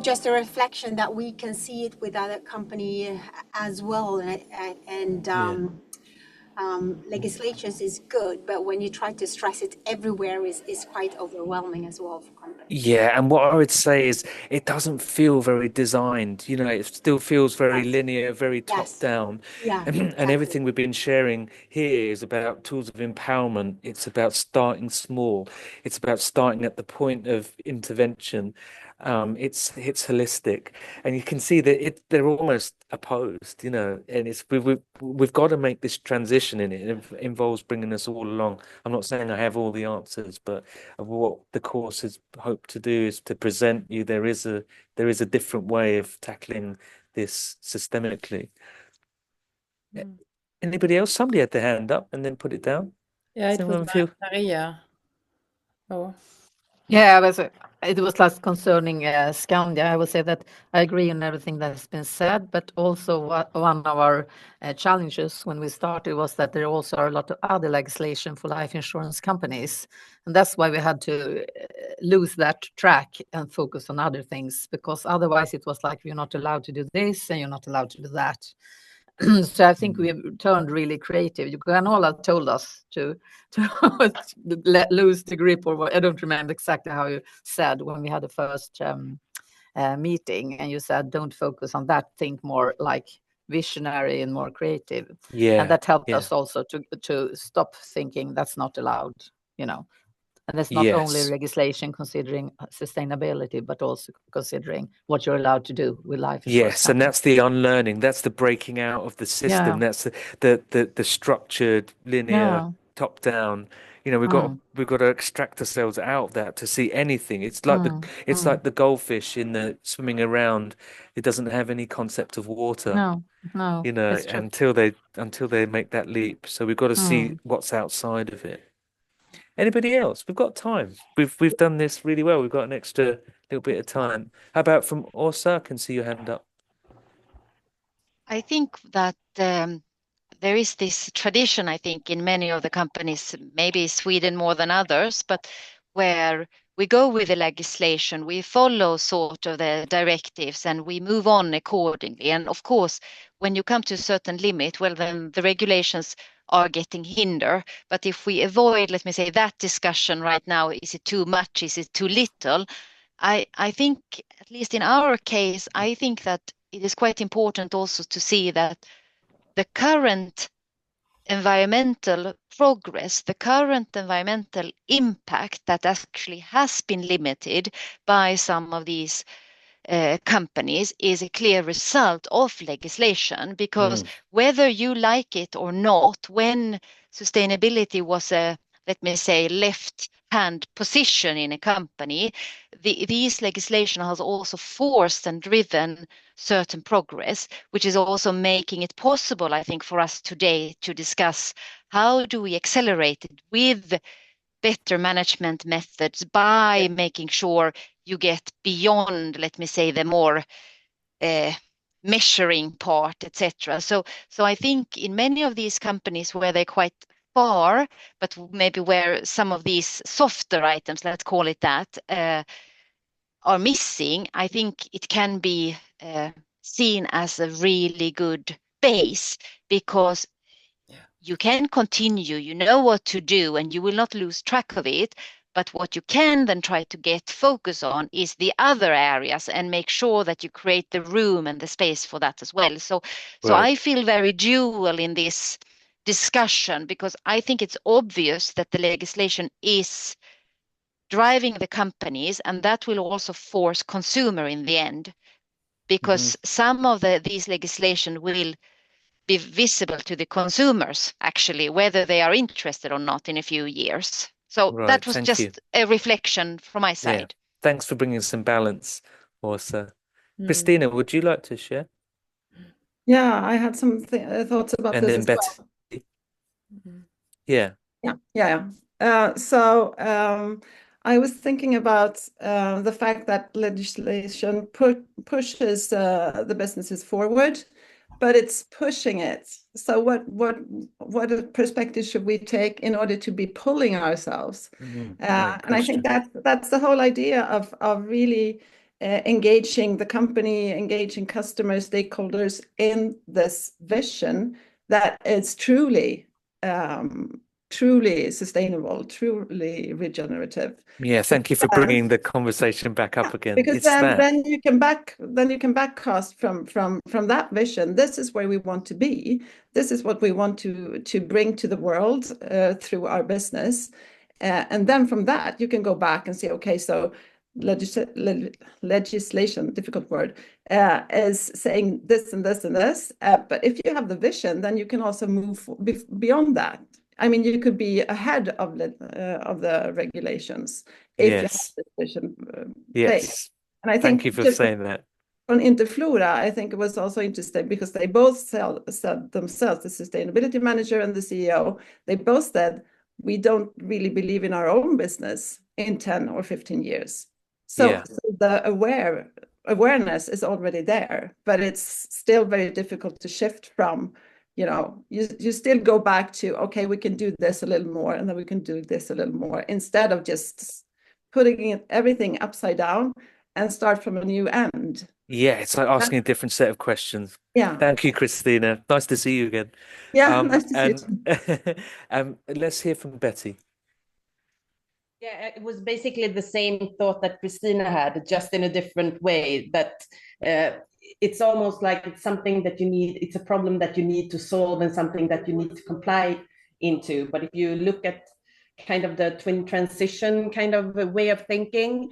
just a reflection that we can see it with other company as well. Legislation is good, but when you try to stress it everywhere is quite overwhelming as well for companies. Yeah, and what I would say is it doesn't feel very designed. It still feels very linear, very top down. Yeah, And everything we've been sharing here is about tools of empowerment. It's about starting small. It's about starting at the point of intervention. It's holistic, and you can see that they're almost opposed, and it's we've got to make this transition in it. It involves bringing us all along. I'm not saying I have all the answers, but what the course has hoped to do is to present you there is a different way of tackling this systemically. Anybody else? Somebody had their hand up and then put it down. Yeah, it was Maria. Oh. Yeah, it was last concerning Skandia. I would say that I agree on everything that has been said, but also one of our challenges when we started was that there also are a lot of other legislation for life insurance companies. And that's why we had to lose that track and focus on other things, because otherwise it was like you're not allowed to do this and you're not allowed to do that. So I think we've turned really creative. Granola told us to lose the grip, or what, I don't remember exactly how you said when we had the first meeting, and you said don't focus on that, think more like visionary and more creative. Yeah, and that helped us also to stop thinking that's not allowed, And it's not only legislation considering sustainability, but also considering what you're allowed to do with life. Yes, and that's the unlearning. That's the breaking out of the system. Yeah. That's the structured, linear, top down. We've got to extract ourselves out of that to see anything. It's like like the goldfish in the swimming around. It doesn't have any concept of water. No. Until they make that leap. So we've got to see what's outside of it. Anybody else? We've got time. We've done this really well. We've got an extra little bit of time. How about from Åsa? I can see your hand up. I think that there is this tradition, I think, in many of the companies, maybe Sweden more than others, but where we go with the legislation, we follow sort of the directives and we move on accordingly. And of course, when you come to a certain limit, well, then the regulations are getting hinder. But if we avoid, let me say, that discussion right now, is it too much? Is it too little? I think, at least in our case, I think that it is quite important also to see that the current environmental progress, the current environmental impact that actually has been limited by some of these companies is a clear result of legislation, because whether you like it or not, when sustainability was a, let me say, left-hand position in a company, these legislation has also forced and driven certain progress, which is also making it possible, I think, for us today to discuss how do we accelerate it with better management methods by making sure you get beyond, let me say, the more measuring part, etc. So I think in many of these companies where they're quite far, but maybe where some of these softer items, let's call it that, are missing, I think it can be seen as a really good base, because you can continue, you know what to do, and you will not lose track of it. But what you can then try to get focus on is the other areas and make sure that you create the room and the space for that as well. So Right. I feel very dual in this discussion, because I think it's obvious that the legislation is driving the companies, and that will also force consumer in the end, because some of these legislation will be visible to the consumers, actually, whether they are interested or not in a few years. So Right. that was Thank you. just a reflection from my Yeah. side. Thanks for bringing some balance, Åsa. Mm. Christina, would you like to share? Yeah, I had some thoughts about And this then as well. Betty. Yeah. So I was thinking about the fact that legislation pushes the businesses forward, but it's pushing it. So what perspective should we take in order to be pulling ourselves? Great And I think question. that's the whole idea of really engaging the company, engaging customers, stakeholders in this vision that is truly sustainable, truly regenerative. Yeah, thank you for bringing the conversation back up again. Because It's that. then you can backcast from that vision. This is where we want to be. This is what we want to bring to the world through our business. And then from that, you can go back and say, okay, so legislation, difficult word, is saying this and this and this. But if you have the vision, then you can also move beyond that. I mean, you could be ahead of the regulations if you have Yes. this vision Yes. And I Thank think you for just saying that. on Interflora, I think it was also interesting because they both said themselves, the sustainability manager and the CEO, they both said, we don't really believe in our own business in 10 or 15 years. So Yeah. the awareness is already there, but it's still very difficult to shift from, you still go back to, okay, we can do this a little more, and then we can do this a little more, instead of just putting everything upside down and start from a new end. Yeah, it's like asking a different set of questions. Yeah. Thank you, Christina. Nice to see you again. Yeah, nice to see you too. And let's hear from Betty. Yeah, it was basically the same thought that Christina had, just in a different way, that it's almost like it's something that you need, it's a problem that you need to solve and something that you need to comply into. But if you look at kind of the twin transition kind of a way of thinking,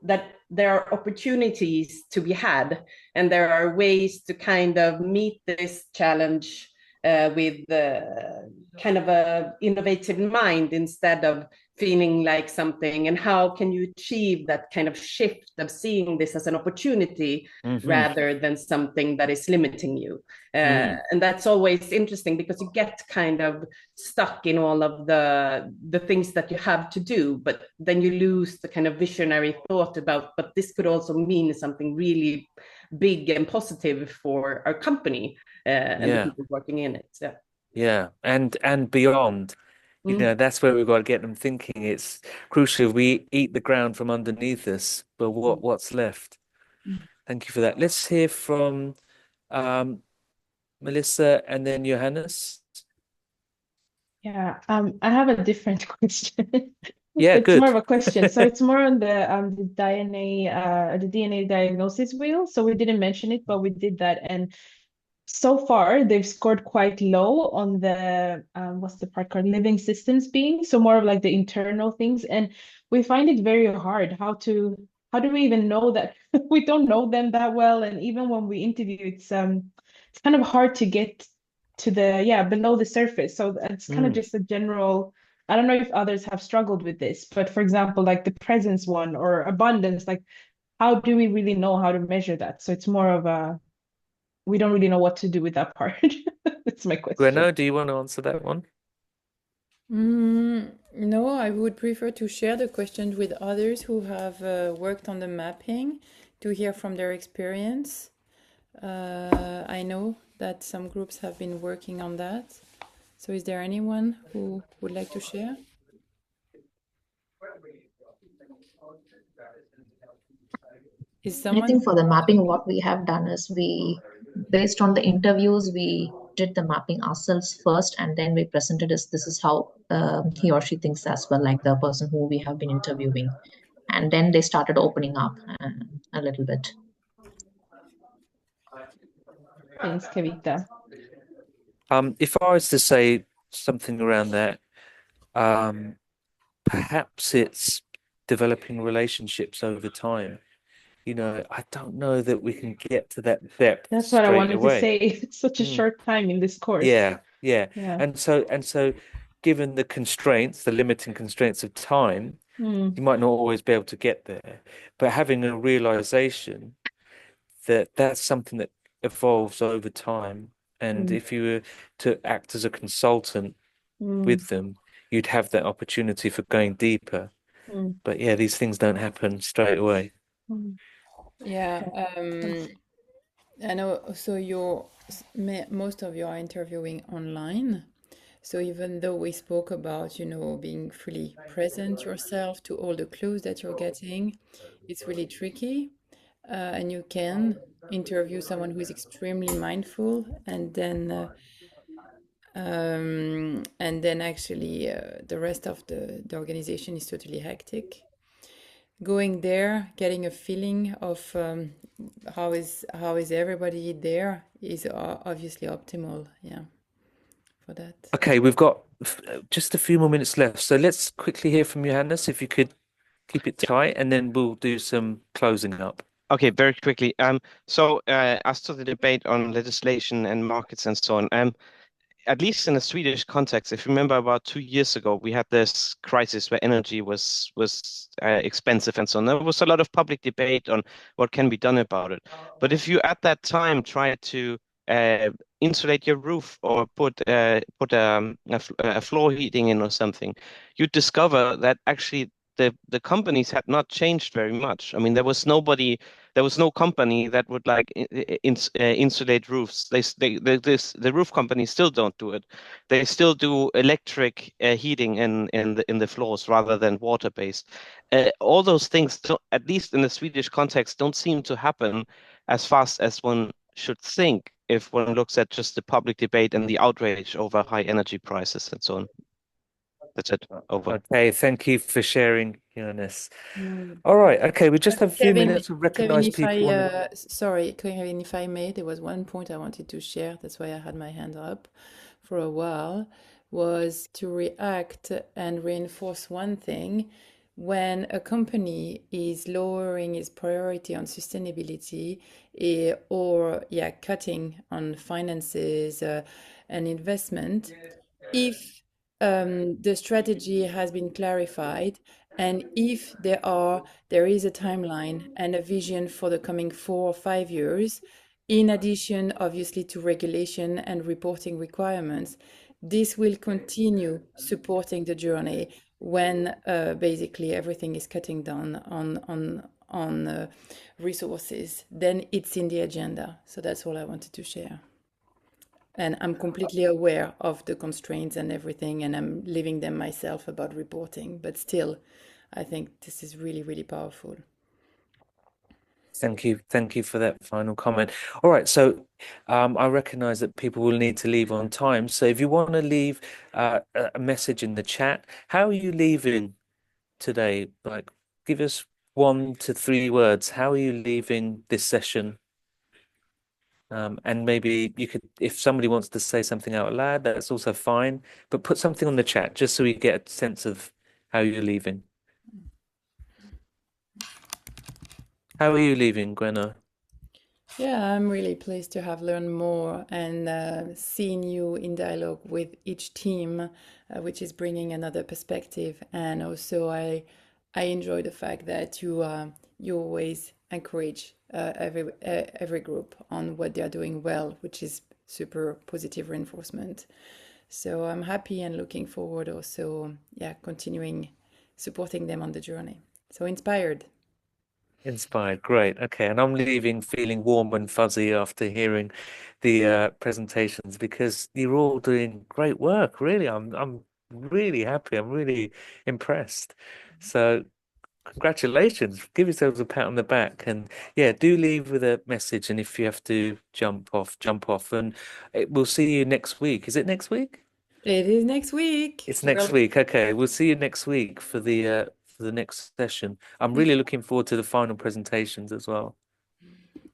that there are opportunities to be had, and there are ways to kind of meet this challenge with kind of a innovative mind instead of feeling like something. And how can you achieve that kind of shift of seeing this as an opportunity rather than something that is limiting you? And that's always interesting, because you get kind of stuck in all of the things that you have to do, but then you lose the kind of visionary thought about, but this could also mean something really big and positive for our company and the people working in it. Yeah, and beyond. That's where we've got to get them thinking. It's crucial. We eat the ground from underneath us, but what's left? Thank you for that. Let's hear from Melissa and then Johannes. Yeah, I have a different question. Yeah, It's good. more of a question. So it's more on the DNA diagnosis wheel. So we didn't mention it, but we did that, and so far they've scored quite low on the what's the part called, living systems being, so more of like the internal things, and we find it very hard how do we even know that we don't know them that well, and even when we interview, it's kind of hard to get to the below the surface. So it's kind of just a general, I don't know if others have struggled with this, but for example, like the presence one or abundance, like how do we really know how to measure that? So it's more of a, we don't really know what to do with that part. That's my question. Gwenno, do you want to answer that one? No, I would prefer to share the questions with others who have worked on the mapping, to hear from their experience. I know that some groups have been working on that. So is there anyone who would like to share? Is I someone think for the mapping, what we have done is based on the interviews, we did the mapping ourselves first, and then we presented this is how he or she thinks as well, like the person who we have been interviewing. And then they started opening up a little bit. Thanks, Kavita. If I was to say something around that, perhaps it's developing relationships over time. I don't know that we can get to that depth That's what I straight wanted to away. say. It's such a short time in this course. Yeah. Yeah. And so given the constraints, the limiting constraints of time, Mm. you might not always be able to get there. But having a realization that that's something that evolves over time. And if you were to act as a consultant with them, you'd have that opportunity for going deeper. But yeah, these things don't happen straight away. Yeah, I know. So most of you are interviewing online. So even though we spoke about, being fully present yourself to all the clues that you're getting, it's really tricky. And you can interview someone who is extremely mindful, and then actually the rest of the organization is totally hectic. Going there, getting a feeling of how is everybody there is obviously optimal. Yeah, for that. Okay, we've got just a few more minutes left. So let's quickly hear from Johannes, if you could keep it tight, and then we'll do some closing up. Okay, very quickly. So as to the debate on legislation and markets and so on, at least in a Swedish context, if you remember about 2 years ago, we had this crisis where energy was expensive and so on. There was a lot of public debate on what can be done about it. But if you at that time tried to insulate your roof or put a floor heating in or something, you'd discover that actually the companies had not changed very much. I mean, there was no company that would like insulate roofs. The roof companies still don't do it. They still do electric heating in the floors rather than water based. All those things, at least in the Swedish context, don't seem to happen as fast as one should think if one looks at just the public debate and the outrage over high energy prices and so on. That's it. Over. Okay, thank you for sharing, Johannes. All right, okay, we just have a few minutes to recognize people. Sorry, Kevin, if I may, there was one point I wanted to share. That's why I had my hand up for a while, was to react and reinforce one thing. When a company is lowering its priority on sustainability or cutting on finances and investment, if the strategy has been clarified, and if there is a timeline and a vision for the coming 4 or 5 years, in addition, obviously, to regulation and reporting requirements, this will continue supporting the journey when basically everything is cutting down on resources. Then it's in the agenda. So that's all I wanted to share. And I'm completely aware of the constraints and everything, and I'm living them myself about reporting. But still, I think this is really, really powerful. Thank you for that final comment. All right, so I recognize that people will need to leave on time. So if you want to leave a message in the chat, how are you leaving today? Like, give us 1 to 3 words. How are you leaving this session? And maybe you could, if somebody wants to say something out loud, that's also fine. But put something on the chat just so we get a sense of how you're leaving. How are you leaving, Gwenna? Yeah, I'm really pleased to have learned more and seen you in dialogue with each team, which is bringing another perspective. And also, I enjoy the fact that you always encourage every group on what they are doing well, which is super positive reinforcement. So I'm happy and looking forward also, continuing supporting them on the journey. So inspired. Inspired, great. Okay, and I'm leaving feeling warm and fuzzy after hearing the presentations because you're all doing great work. Really, I'm really happy. I'm really impressed. So congratulations. Give yourselves a pat on the back. And yeah, do leave with a message. And if you have to jump off, jump off. And we'll see you next week. Is it next week? It is next week. It's next week. Okay, we'll see you next week for the next session. I'm really looking forward to the final presentations as well.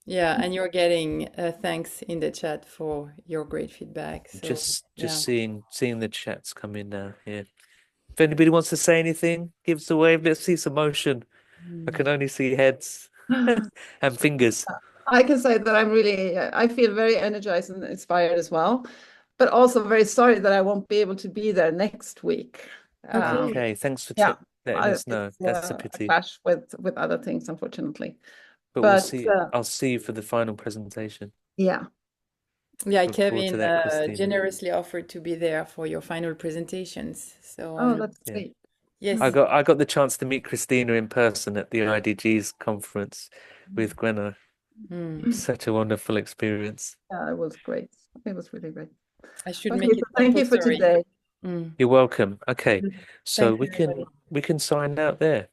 Yeah, and you're getting thanks in the chat for your great feedback. So Just yeah. seeing the chats come in now. Yeah. If anybody wants to say anything, give us a wave. Let's see some motion. I can only see heads and fingers. I can say that I feel very energized and inspired as well, but also very sorry that I won't be able to be there next week. Okay, thanks for letting us know. That's a pity. Clash with other things, unfortunately. But we'll see. I'll see you for the final presentation. Yeah. Yeah, Look forward to Kevin that, Christina. generously offered to be there for your final presentations. So that's great. Yes. I got the chance to meet Christina in person at the IDG's conference with Gwenna. Such a wonderful experience. Yeah, it was great. It was really great. I should Okay, make it thank you for compulsory. today. You're welcome. Okay, so Thank you, we can sign out there.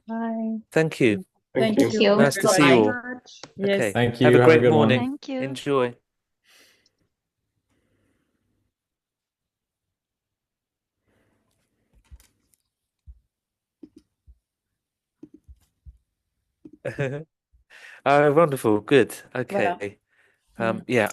Bye. Thank you. Thank you. Nice to see you all. Yes. Okay. Thank you. Have a Have a great good one. morning. Thank you. Enjoy. Wonderful. Good. Okay. Voilà. Yeah.